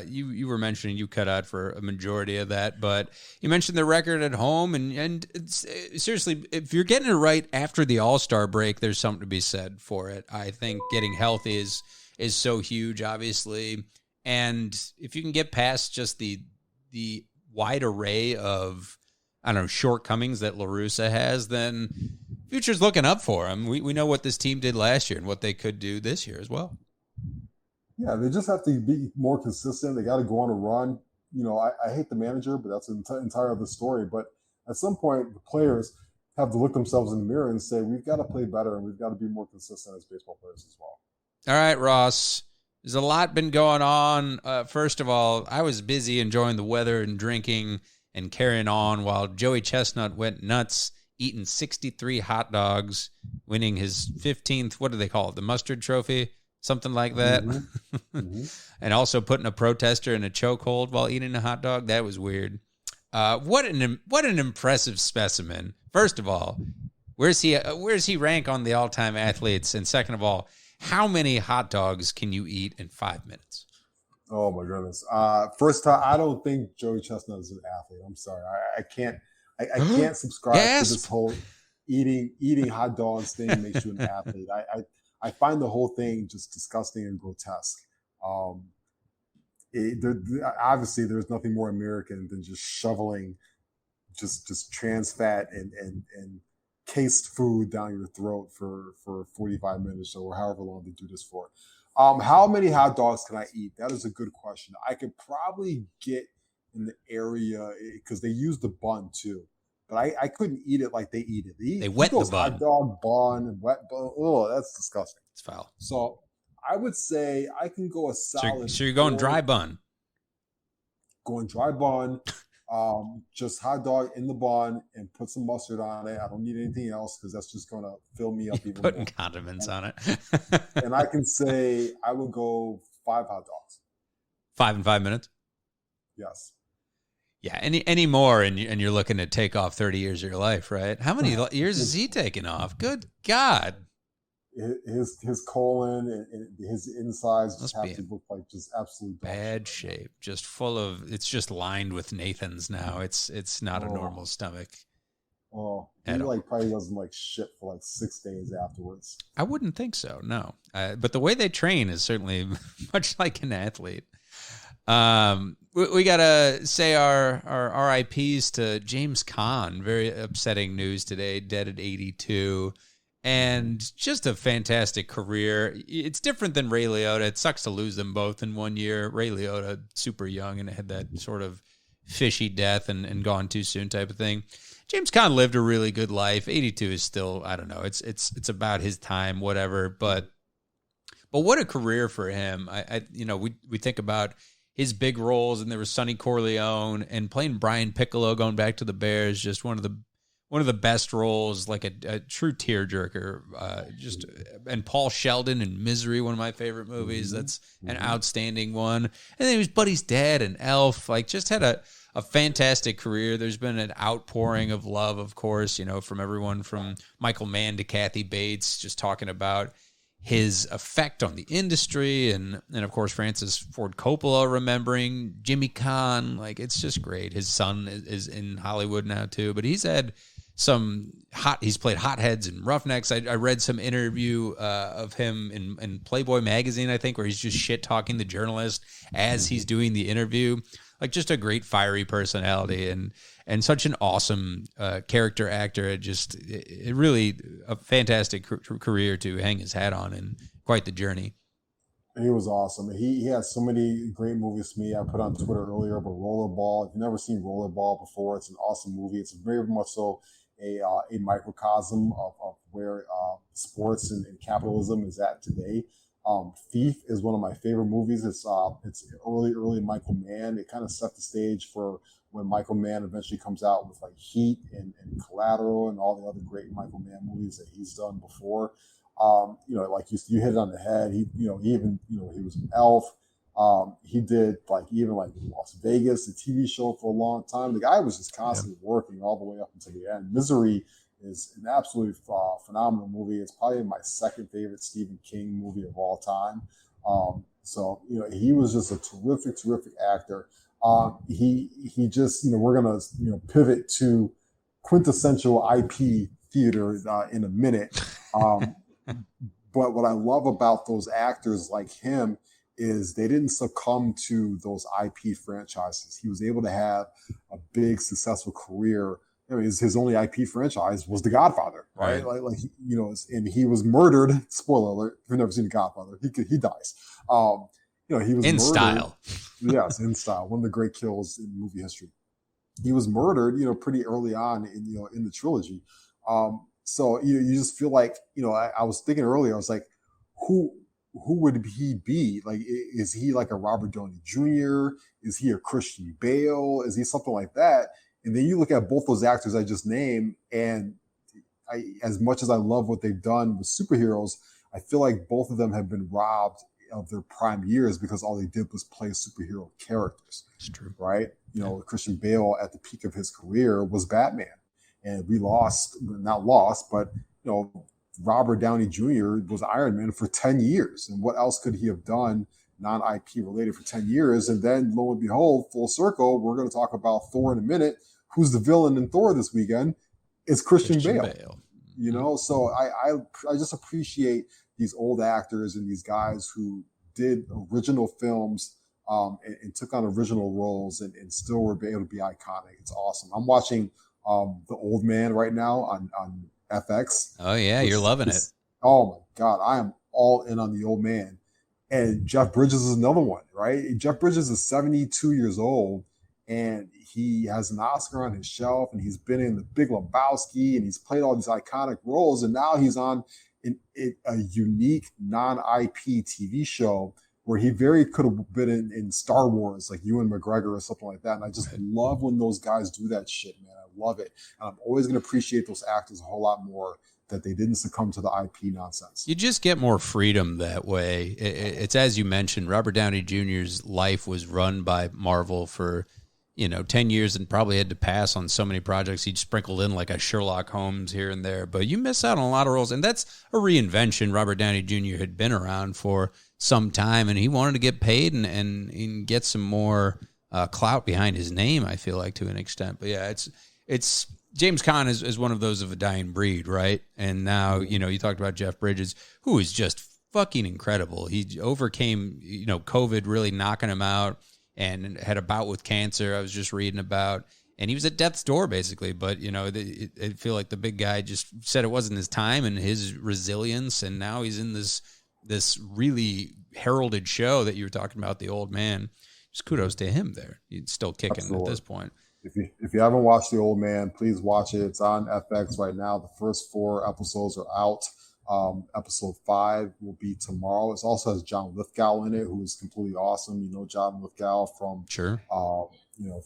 You were mentioning you cut out for a majority of that, but you mentioned their record at home. And seriously, if you're getting it right after the All-Star break, there's something to be said for it. I think getting healthy is so huge, obviously. And if you can get past just the wide array of, I don't know, shortcomings that La Russa has, then future's looking up for him. We know what this team did last year and what they could do this year as well. Yeah, they just have to be more consistent. They got to go on a run. I hate the manager, but that's an entire other story. But at some point, the players have to look themselves in the mirror and say, we've got to play better and we've got to be more consistent as baseball players as well. All right, Ross. There's a lot been going on. First of all, I was busy enjoying the weather and drinking and carrying on while Joey Chestnut went nuts, eating 63 hot dogs, winning his 15th, what do they call it, the mustard trophy? Something like that. Mm-hmm. Mm-hmm. And also putting a protester in a chokehold while eating a hot dog. That was weird. What an impressive specimen. First of all, where's he rank on the all-time athletes? And second of all, how many hot dogs can you eat in 5 minutes? Oh my goodness. First time, I don't think Joey Chestnut is an athlete. I'm sorry. I can't subscribe to this whole eating hot dogs thing makes you an athlete. I find the whole thing just disgusting and grotesque. Obviously, there's nothing more American than just shoveling just trans fat and cased food down your throat for 45 minutes or however long they do this for. How many hot dogs can I eat? That is a good question. I could probably get in the area because they use the bun too. But I couldn't eat it like they eat it. They wet the bun. Hot dog bun and wet bun. Oh, that's disgusting. It's foul. So I would say I can go a solid. So you're going dry bun. Going dry bun. Just hot dog in the bun and put some mustard on it. I don't need anything else because that's just going to fill me up even putting more. Condiments on it. And I can say I would go 5 hot dogs. 5 in 5 minutes? Yes. Yeah, any more and you're looking to take off 30 years of your life, right? How many years is he taking off? Good God. His colon and his insides just have to look like just absolute bad shape. Just full of, it's just lined with Nathan's now. It's not a normal stomach. Oh, he probably doesn't shit for 6 days afterwards. I wouldn't think so, no. But the way they train is certainly much like an athlete. We gotta say our RIPs to James Caan. Very upsetting news today. Dead at 82, and just a fantastic career. It's different than Ray Liotta. It sucks to lose them both in 1 year. Ray Liotta, super young, and had that sort of fishy death and gone too soon type of thing. James Caan lived a really good life. 82 is still, I don't know. It's about his time, whatever. But what a career for him. We think about his big roles, and there was Sonny Corleone and playing Brian Piccolo, going back to the Bears, just one of the best roles, like a true tearjerker. And Paul Sheldon in Misery, one of my favorite movies. That's an outstanding one. And then he was Buddy's dad in Elf. Just had a fantastic career. There's been an outpouring of love, of course, from everyone from Michael Mann to Kathy Bates, just talking about his effect on the industry, and of course Francis Ford Coppola remembering Jimmy Caan. It's just great. His son is in Hollywood now too, but he's had he's played hotheads and Roughnecks. I read some interview of him in Playboy magazine, I think, where he's just shit talking the journalist as he's doing the interview. Just a great fiery personality and such an awesome character actor. It really a fantastic career to hang his hat on, and quite the journey. He was awesome. He had so many great movies to me. I put on Twitter earlier about Rollerball. If you've never seen Rollerball before, it's an awesome movie. It's very much so a microcosm of where sports and capitalism is at today. Thief is one of my favorite movies. It's early Michael Mann. It kind of set the stage for when Michael Mann eventually comes out with Heat and Collateral and all the other great Michael Mann movies that he's done before. You hit it on the head. He was an Elf. He did Las Vegas, the TV show, for a long time. The guy was just constantly working all the way up until the end. Misery is an absolutely phenomenal movie. It's probably my second favorite Stephen King movie of all time. He was just a terrific actor. He just, we're going to, pivot to quintessential IP theater in a minute. But what I love about those actors like him is they didn't succumb to those IP franchises. He was able to have a big, successful career. His only IP franchise was The Godfather, right? And he was murdered. Spoiler alert: if you've never seen The Godfather, he dies. He was in murdered. Style. Yes, in style. One of the great kills in movie history. He was murdered, pretty early on in the trilogy. So you just feel like, I was thinking earlier, I was like, who would he be? Like, is he like a Robert Downey Jr.? Is he a Christian Bale? Is he something like that? And then you look at both those actors I just named, and as much as I love what they've done with superheroes, I feel like both of them have been robbed of their prime years because all they did was play superhero characters. It's true. Right? Christian Bale at the peak of his career was Batman. And we not lost, but Robert Downey Jr. was Iron Man for 10 years. And what else could he have done non-IP related for 10 years? And then lo and behold, full circle, we're going to talk about Thor in a minute. Who's the villain in Thor this weekend? It's Christian Bale. So I just appreciate these old actors and these guys who did original films and took on original roles and still were able to be iconic. It's awesome. I'm watching The Old Man right now on FX. Oh yeah, you're loving it. Oh my God, I am all in on The Old Man. And Jeff Bridges is another one, right? Jeff Bridges is 72 years old, and he has an Oscar on his shelf, and he's been in The Big Lebowski, and he's played all these iconic roles, and now he's on a unique non-IP TV show where he very could have been in Star Wars, like Ewan McGregor or something like that. And I just love when those guys do that shit, man. I love it. And I'm always going to appreciate those actors a whole lot more that they didn't succumb to the IP nonsense. You just get more freedom that way. It's as you mentioned, Robert Downey Jr.'s life was run by Marvel for 10 years and probably had to pass on so many projects. He'd sprinkled in like a Sherlock Holmes here and there, but you miss out on a lot of roles. And that's a reinvention. Robert Downey Jr. had been around for some time, and he wanted to get paid and get some more clout behind his name, I feel like, to an extent. But yeah, it's James Caan is one of those of a dying breed, right? And now, you talked about Jeff Bridges, who is just fucking incredible. He overcame, COVID really knocking him out, and had a bout with cancer I was just reading about. And he was at death's door, basically. But, I feel like the big guy just said it wasn't his time, and his resilience. And now he's in this really heralded show that you were talking about, The Old Man. Just kudos to him there. He's still kicking Absolutely. At this point. If you haven't watched The Old Man, please watch it. It's on FX right now. The first 4 episodes are out. Episode 5 will be tomorrow. It also has John Lithgow in it, who is completely awesome. John Lithgow from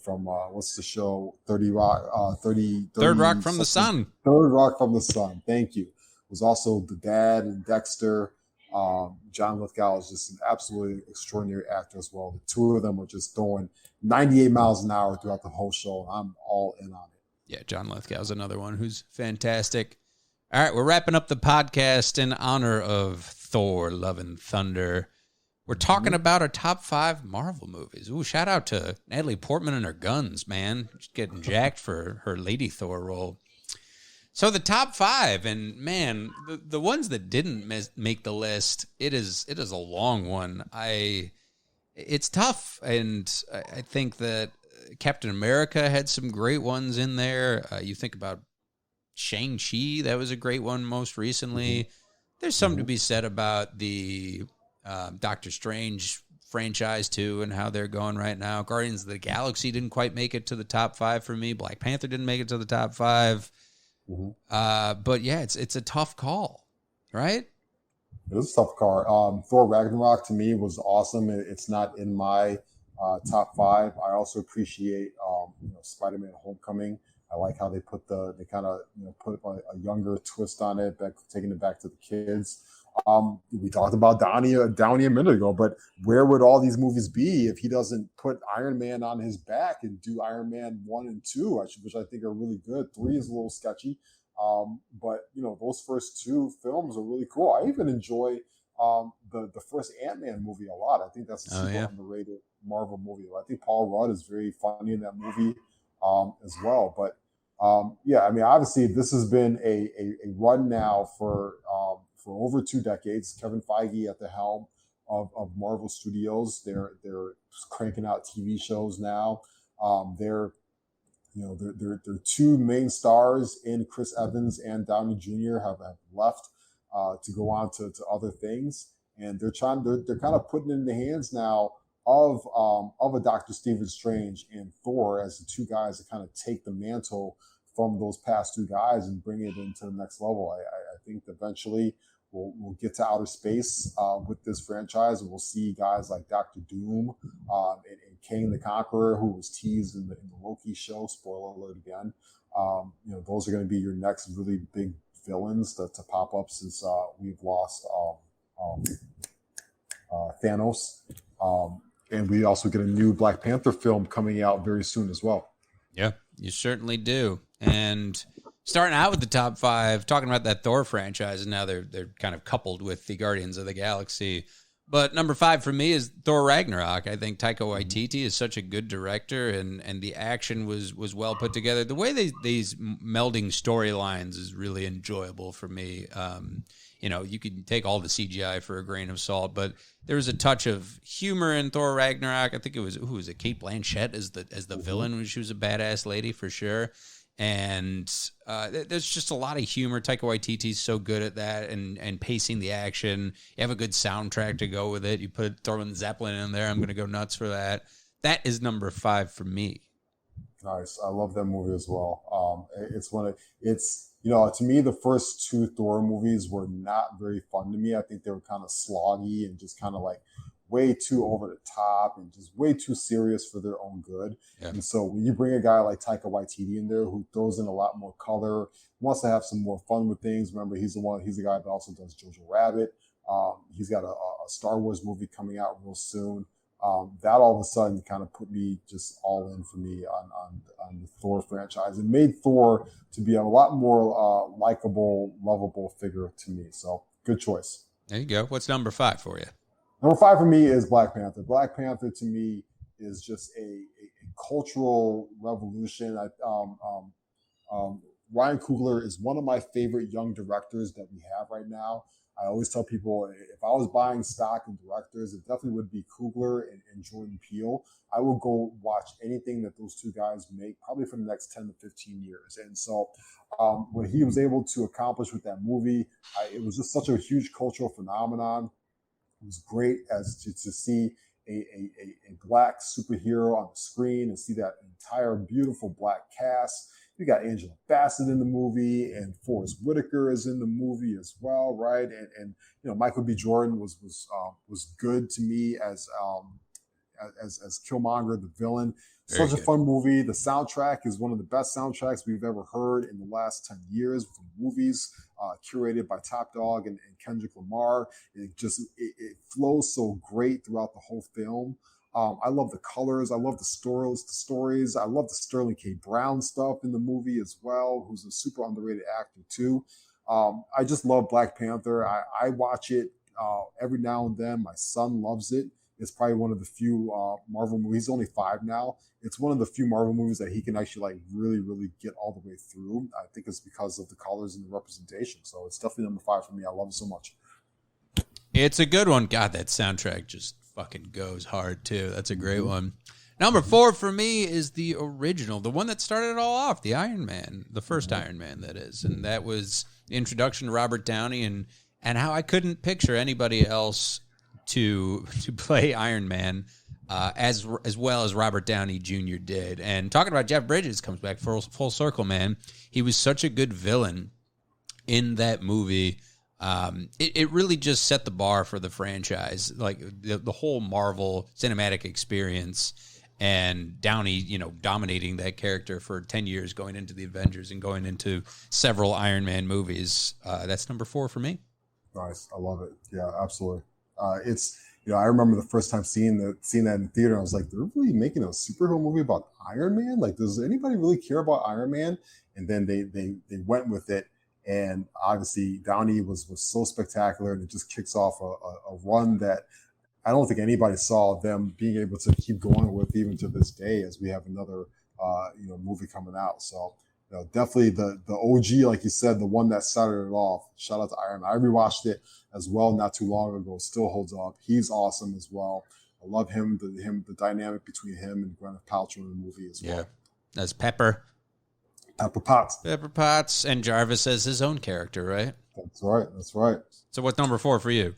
from what's the show? 30 Rock, 30 Third Rock from the Sun. Third Rock from the Sun. Thank you. Was also the dad in Dexter. John Lithgow is just an absolutely extraordinary actor as well. The two of them are just throwing 98 miles an hour throughout the whole show, and I'm all in on it. Yeah, John Lithgow is another one who's fantastic. All right, we're wrapping up the podcast in honor of Thor, Love and Thunder. We're talking about our top 5 Marvel movies. Ooh, shout out to Natalie Portman and her guns, man. Just getting jacked for her Lady Thor role. So the top 5, and man, the ones that didn't make the list, it is a long one. It's tough, and I think that Captain America had some great ones in there. You think about Shang-Chi, that was a great one most recently. There's something to be said about the Doctor Strange franchise too, and how they're going right now. Guardians of the Galaxy didn't quite make it to the top 5 for me. Black Panther didn't make it to the top 5. But yeah, it's a tough call, right? It was a tough call. Thor Ragnarok to me was awesome. It's not in my top 5. I also appreciate Spider-Man Homecoming. I like how they put they kind of put a younger twist on it, taking it back to the kids. We talked about Downey a minute ago, but where would all these movies be if he doesn't put Iron Man on his back and do Iron Man 1 and 2, which I think are really good. 3 is a little sketchy, but those first 2 films are really cool. I even enjoy the first Ant-Man movie a lot. I think that's a super underrated Marvel movie. I think Paul Rudd is very funny in that movie as well. But obviously this has been a run now for over 2 decades. Kevin Feige at the helm of Marvel Studios. They're cranking out TV shows now. They're 2 main stars in Chris Evans and Downey Jr. have left to go on to other things, and they're kind of putting it in the hands now of a Dr. Stephen Strange and Thor as the 2 guys that kind of take the mantle from those past two guys and bring it into the next level. I think eventually we'll get to outer space with this franchise, and we'll see guys like Doctor Doom and Kang the Conqueror, who was teased in the Loki show. Spoiler alert again. Those are going to be your next really big villains to pop up since we've lost Thanos. And we also get a new Black Panther film coming out very soon as well. Yeah, you certainly do. And starting out with the top 5, talking about that Thor franchise, and now they're kind of coupled with the Guardians of the Galaxy. But number 5 for me is Thor Ragnarok. I think Taika Waititi is such a good director, and the action was well put together. The way these melding storylines is really enjoyable for me. You can take all the CGI for a grain of salt, but there was a touch of humor in Thor Ragnarok. I think it was Cate Blanchett as the villain, when she was a badass lady for sure. And there's just a lot of humor. Taika Waititi's so good at that and pacing the action. You have a good soundtrack to go with it. You throw Zeppelin in there, I'm going to go nuts for that. That is number 5 for me. Nice. I love that movie as well. To me, the first 2 Thor movies were not very fun to me. I think they were kind of sloggy and just kind of like way too over the top and just way too serious for their own good. Yeah. And so when you bring a guy like Taika Waititi in there who throws in a lot more color, wants to have some more fun with things. Remember, he's the guy that also does Jojo Rabbit. He's got a Star Wars movie coming out real soon. That all of a sudden kind of put me just all in for me on the Thor franchise. It made Thor to be a lot more likable, lovable figure to me. So good choice. There you go. What's number 5 for you? Number 5 for me is Black Panther. Black Panther to me is just a cultural revolution. Ryan Coogler is one of my favorite young directors that we have right now. I always tell people, if I was buying stock in directors, it definitely would be Coogler and Jordan Peele. I will go watch anything that those two guys make, probably for the next 10 to 15 years. And so what he was able to accomplish with that movie, it was just such a huge cultural phenomenon. It was great to see a black superhero on the screen and see that entire beautiful black cast. You got Angela Bassett in the movie, and Forrest Whitaker is in the movie as well, right? And Michael B. Jordan was good to me as Killmonger, the villain. Such a fun movie. The soundtrack is one of the best soundtracks we've ever heard in the last 10 years from movies, curated by Top Dog and Kendrick Lamar. It flows so great throughout the whole film. I love the colors. I love the stories. I love the Sterling K. Brown stuff in the movie as well, who's a super underrated actor too. I just love Black Panther. I watch it every now and then. My son loves it. It's probably one of the few Marvel movies. He's only 5 now. It's one of the few Marvel movies that he can actually really, really get all the way through. I think it's because of the colors and the representation. So it's definitely number 5 for me. I love it so much. It's a good one. God, that soundtrack just fucking goes hard too. That's a great one. Number 4 for me is the original, the one that started it all off, the Iron Man, the first Iron Man, that is. And that was the introduction to Robert Downey and how I couldn't picture anybody else to play Iron Man as well as Robert Downey Jr. did. And talking about Jeff Bridges comes back full circle, man. He was such a good villain in that movie. It really just set the bar for the franchise, like the whole Marvel cinematic experience, and Downey, dominating that character for 10 years, going into the Avengers and going into several Iron Man movies. That's number 4 for me. Nice. I love it. Yeah, absolutely. I remember the first time seeing that in the theater. I was like, they're really making a superhero movie about Iron Man? Like, does anybody really care about Iron Man? And then they went with it. And obviously Downey was so spectacular, and it just kicks off a run that I don't think anybody saw them being able to keep going with even to this day, as we have another movie coming out. So definitely the OG, like you said, the one that started it off. Shout out to Iron Man. I rewatched it as well not too long ago. Still holds up. He's awesome as well. I love him. The dynamic between him and Gwyneth Paltrow in the movie as well. Yeah, that's Pepper Potts, and Jarvis as his own character, right? That's right. So what's number 4 for you?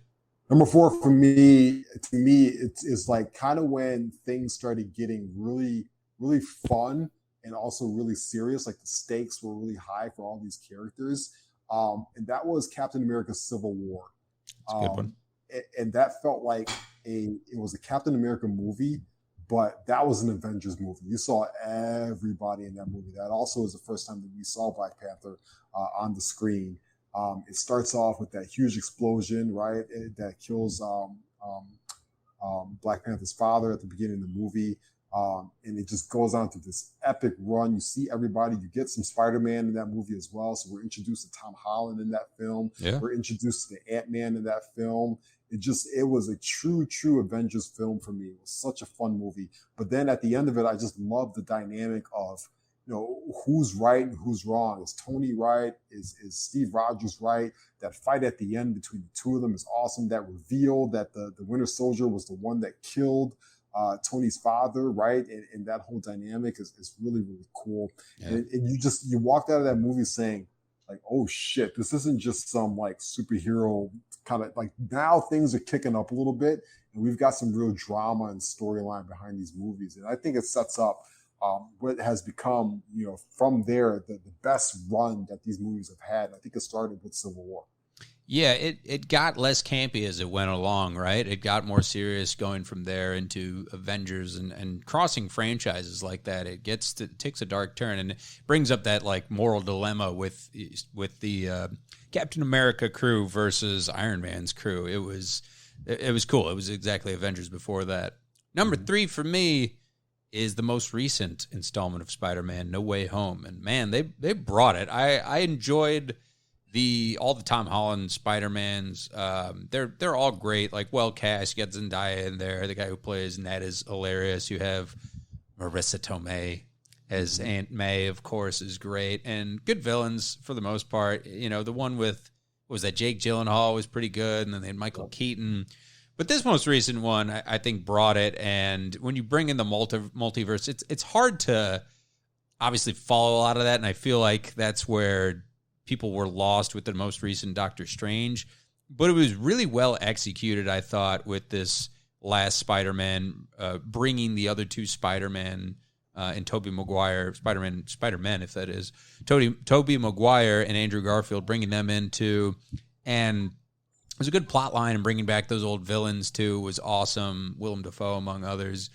Number 4 for me, to me, it's like kind of when things started getting really, really fun and also really serious. Like the stakes were really high for all these characters. And that was Captain America Civil War. It's a good one. And that felt like it was a Captain America movie, but that was an Avengers movie. You saw everybody in that movie. That also is the first time that we saw Black Panther on the screen. It starts off with that huge explosion, right? That kills Black Panther's father at the beginning of the movie. And it just goes on to this epic run. You see everybody. You get some Spider-Man in that movie as well. So we're introduced to Tom Holland in that film. Yeah. We're introduced to the Ant-Man in that film. It was a true Avengers film for me. It was such a fun movie. But then at the end of it, I just love the dynamic of, who's right and who's wrong. Is Tony right? Is Steve Rogers right? That fight at the end between the two of them is awesome. That reveal that the Winter Soldier was the one that killed Tony's father, right? And that whole dynamic is really cool. Yeah. And you walked out of that movie saying, like, oh shit, this isn't just some like superhero kind of, like, now things are kicking up a little bit and we've got some real drama and storyline behind these movies. And I think it sets up what has become, from there, the best run that these movies have had. I think it started with Civil War. Yeah, it got less campy as it went along, right? It got more serious going from there into Avengers and crossing franchises like that. It takes a dark turn, and it brings up that like moral dilemma with the Captain America crew versus Iron Man's crew. It was cool. It was exactly Avengers before that. Number 3 for me is the most recent installment of Spider-Man, No Way Home, and man, they brought it. I enjoyed all the Tom Holland Spider-Mans. They're all great, like well cast. You got Zendaya in there. The guy who plays Ned is hilarious. You have Marissa Tomei as Aunt May, of course, is great, and good villains for the most part. The one with, what was that, Jake Gyllenhaal was pretty good, and then they had Michael Keaton. But this most recent one, I think, brought it. And when you bring in the multiverse, it's hard to obviously follow a lot of that, and I feel like that's where people were lost with the most recent Doctor Strange. But it was really well executed, I thought, with this last Spider-Man, bringing the other two Spider-Man and Tobey Maguire, Spider-Man, if that is, Tobey Maguire and Andrew Garfield, bringing them into, and it was a good plot line, and bringing back those old villains too was awesome. Willem Dafoe, among others.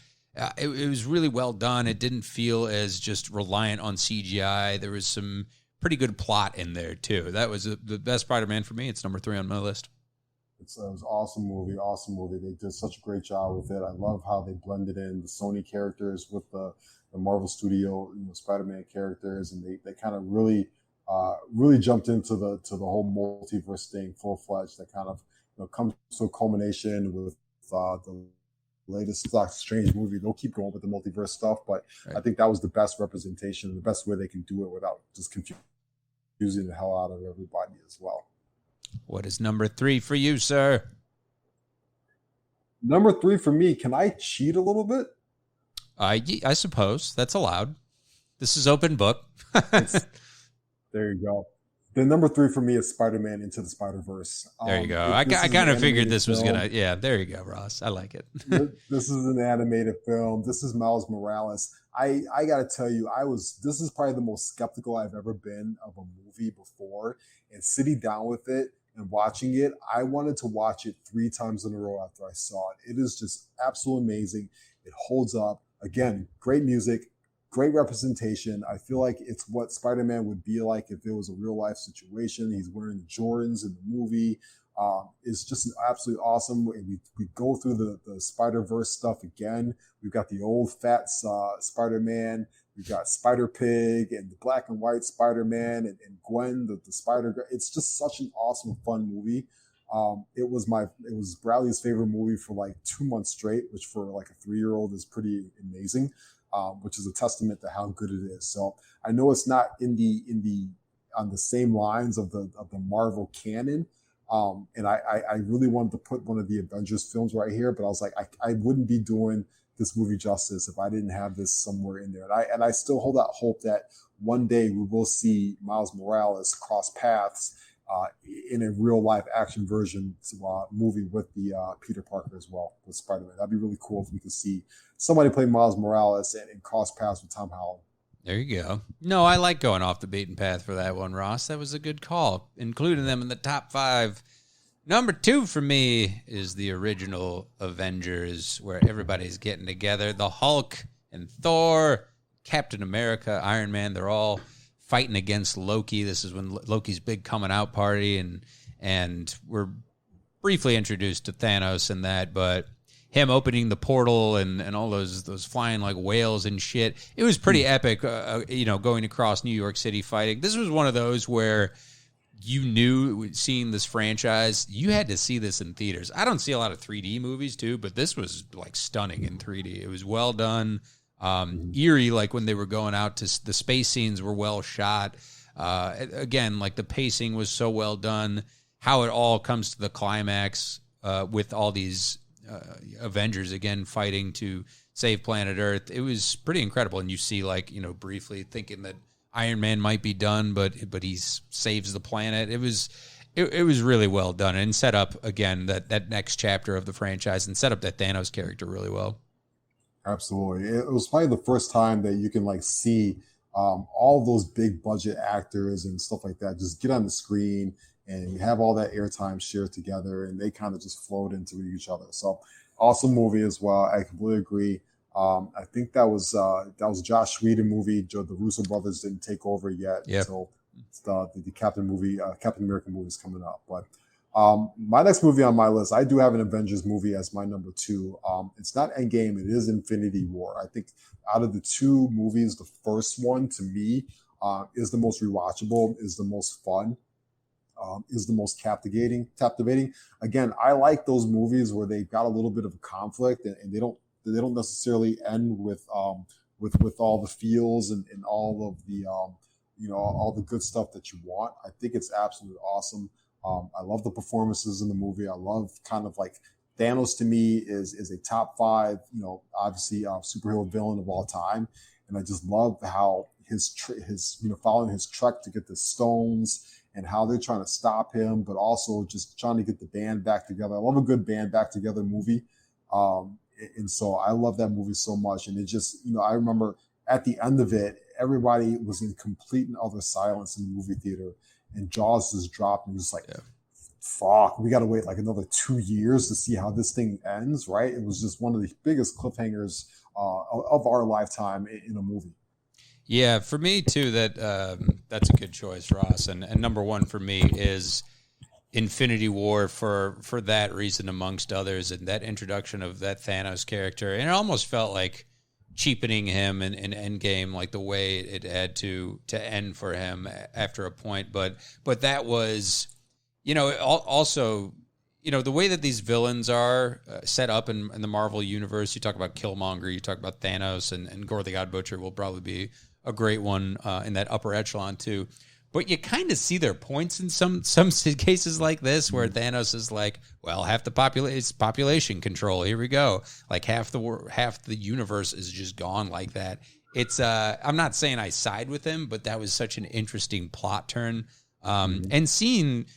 It was really well done. It didn't feel as just reliant on CGI. There was some pretty good plot in there too. That was the best Spider-Man for me. It's number 3 on my list. It was an awesome movie. They did such a great job with it. I love how they blended in the Sony characters with the Marvel Studio, Spider-Man characters, and they kind of really jumped into the whole multiverse thing full-fledged. That kind of comes to a culmination with the latest Doctor Strange movie. They'll keep going with the multiverse stuff, but right. I think that was the best representation, the best way they can do it without just confusing the hell out of everybody as well. What is number 3 for you, sir? Number 3 for me, can I cheat a little bit? I suppose that's allowed. This is open book. There you go. The number 3 for me is Spider-Man Into the Spider-Verse. There you go. I kind of figured this was going to, yeah, there you go, Ross. I like it. This is an animated film. This is Miles Morales. I got to tell you, this is probably the most skeptical I've ever been of a movie before. And sitting down with it and watching it, I wanted to watch it 3 times in a row after I saw it. It is just absolutely amazing. It holds up. Again, great music, great representation. I feel like it's what Spider-Man would be like if it was a real life situation. He's wearing Jordans in the movie. It's just absolutely awesome. We go through the Spider-Verse stuff again. We've got the old fat Spider-Man. We've got Spider-Pig and the black and white Spider-Man and Gwen, the Spider-Girl. It's just such an awesome, fun movie. It was Bradley's favorite movie for like 2 months straight, which for like a 3-year-old is pretty amazing. Which is a testament to how good it is. So I know it's not on the same lines of the Marvel canon. And I really wanted to put one of the Avengers films right here, but I was like, I wouldn't be doing this movie justice if I didn't have this somewhere in there. And I still hold out hope that one day we will see Miles Morales cross paths in a real life action version movie with the Peter Parker as well, with Spider-Man. That'd be really cool if we could see somebody play Miles Morales and cross paths with Tom Holland. There you go. No, I like going off the beaten path for that one, Ross. That was a good call, including them in the top 5. Number 2 for me is the original Avengers, where everybody's getting together. The Hulk and Thor, Captain America, Iron Man, they're all fighting against Loki. This is when Loki's big coming out party, and we're briefly introduced to Thanos and that, but him opening the portal and all those flying like whales and shit, it was pretty epic, going across New York City fighting. This was one of those where you knew, seeing this franchise, you had to see this in theaters. I don't see a lot of 3D movies too, but this was like stunning in 3D. It was well done. Eerie, like when they were going out to the space scenes were well shot. Again, like the pacing was so well done. How it all comes to the climax with all these Avengers again fighting to save planet Earth. It was pretty incredible. And you see, like, briefly thinking that Iron Man might be done, but he saves the planet. It was really well done and set up again that next chapter of the franchise and set up that Thanos character really well. Absolutely. It was probably the first time that you can like see all those big budget actors and stuff like that just get on the screen and you have all that airtime shared together and they kind of just flowed into each other. So awesome movie as well. I completely agree. I think that was Josh Whedon movie. The Russo brothers didn't take over yet. Yep. So the Captain America movie is coming up. But my next movie on my list, I do have an Avengers movie as my number 2. It's not Endgame. It is Infinity War. I think out of the 2 movies, the first one to me is the most rewatchable, is the most fun, is the most captivating. Again, I like those movies where they've got a little bit of a conflict and they don't necessarily end with all the feels and all of the all the good stuff that you want. I think it's absolutely awesome. I love the performances in the movie. I love kind of like Thanos to me is a top 5, obviously superhero villain of all time. And I just love how his following his trek to get the stones and how they're trying to stop him, but also just trying to get the band back together. I love a good band back together movie. And so I love that movie so much. And it just, I remember at the end of it, everybody was in complete and utter silence in the movie theater. And Jaws just dropped and was like, fuck, we got to wait like another 2 years to see how this thing ends, right? It was just one of the biggest cliffhangers of our lifetime in a movie. Yeah, for me too, that's a good choice, Ross. And number 1 for me is Infinity War for that reason, amongst others, and that introduction of that Thanos character. And it almost felt like cheapening him in Endgame, like the way it had to end for him after a point. But that was, also, the way that these villains are set up in the Marvel universe. You talk about Killmonger, you talk about Thanos, and Gore the God Butcher will probably be a great one in that upper echelon too. But you kind of see their points in some cases like this, where Thanos is like, well, half the population control. Here we go. Like half the universe is just gone like that. It's I'm not saying I side with him, but that was such an interesting plot turn. And seeing,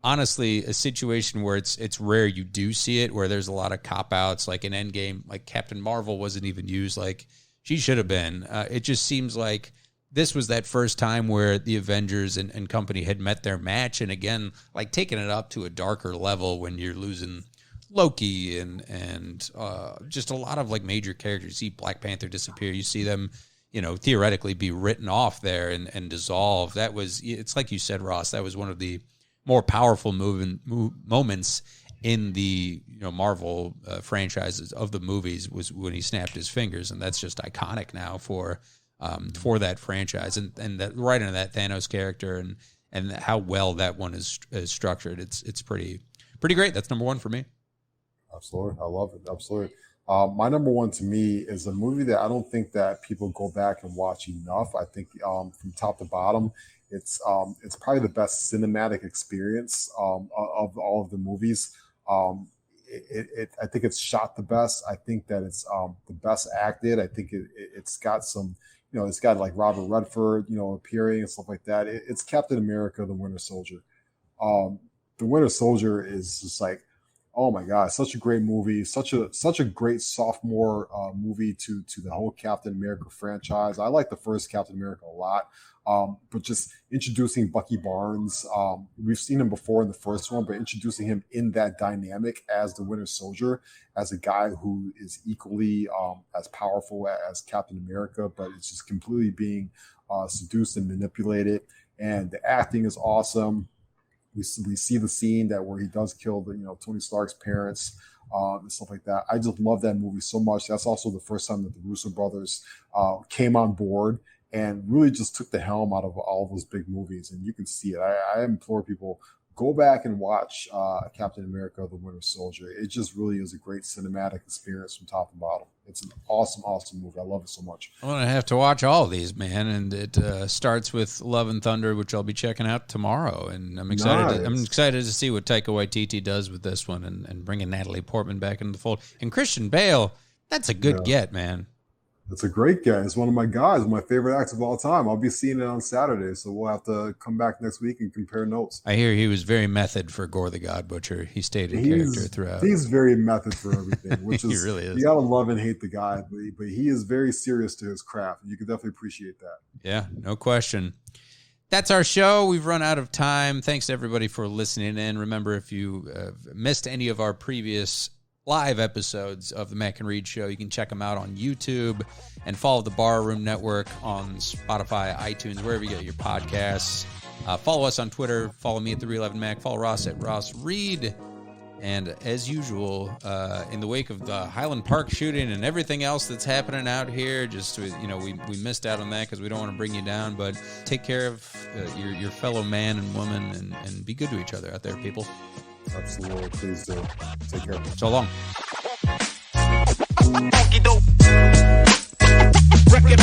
honestly, a situation where it's rare you do see it, where there's a lot of cop outs, like in Endgame, like Captain Marvel wasn't even used like she should have been. It just seems like this was that first time where the Avengers and company had met their match. And again, like taking it up to a darker level when you're losing Loki and just a lot of like major characters. You see Black Panther disappear. You see them, theoretically be written off there and dissolve. It's like you said, Ross, that was one of the more powerful moments in the Marvel franchises of the movies, was when he snapped his fingers. And that's just iconic now for that franchise, and that right into that Thanos character and how well that one is structured. It's pretty great. That's number 1 for me. Absolutely, I love it. Absolutely, my number 1 to me is a movie that I don't think that people go back and watch enough. I think from top to bottom, it's probably the best cinematic experience of all of the movies. I think it's shot the best. I think that it's the best acted. I think it's got some. It's got like Robert Redford, appearing and stuff like that. It's Captain America, the Winter Soldier. The Winter Soldier is just like, Oh my God, such a great movie, such a great sophomore movie to the whole Captain America franchise. I like the first Captain America a lot, but just introducing Bucky Barnes, we've seen him before in the first one, but introducing him in that dynamic as the Winter Soldier, as a guy who is equally as powerful as Captain America, but it's just completely being seduced and manipulated. And the acting is awesome. We see the scene where he does kill Tony Stark's parents and stuff like that. I just love that movie so much. That's also the first time that the Russo brothers came on board and really just took the helm out of all of those big movies. And you can see it. I implore people, go back and watch Captain America: The Winter Soldier. It just really is a great cinematic experience from top to bottom. It's an awesome, awesome movie. I love it so much. I'm going to have to watch all of these, man. And it starts with Love and Thunder, which I'll be checking out tomorrow. And I'm excited. Nice. I'm excited to see what Taika Waititi does with this one and bringing Natalie Portman back into the fold. And Christian Bale, that's a good get, man. It's a great guy. It's one of my guys, my favorite acts of all time. I'll be seeing it on Saturday, so we'll have to come back next week and compare notes. I hear he was very method for Gore the God Butcher. He stayed in character throughout. He's very method for everything, which is, he really is. You gotta love and hate the guy, but he is very serious to his craft, and you can definitely appreciate that. Yeah, no question. That's our show. We've run out of time. Thanks to everybody for listening in. Remember, if you missed any of our previous live episodes of the Mac and Reed Show, you can check them out on YouTube and follow the Barroom Network on Spotify, iTunes, wherever you get your podcasts. Follow us on Twitter. Follow me at the Real Evan Mac. Follow Ross at Ross Reed. And as usual, in the wake of the Highland Park shooting and everything else that's happening out here, just we missed out on that because we don't want to bring you down. But take care of your fellow man and woman, and be good to each other out there, people. Absolutely. Please do. Take care. So long. Record.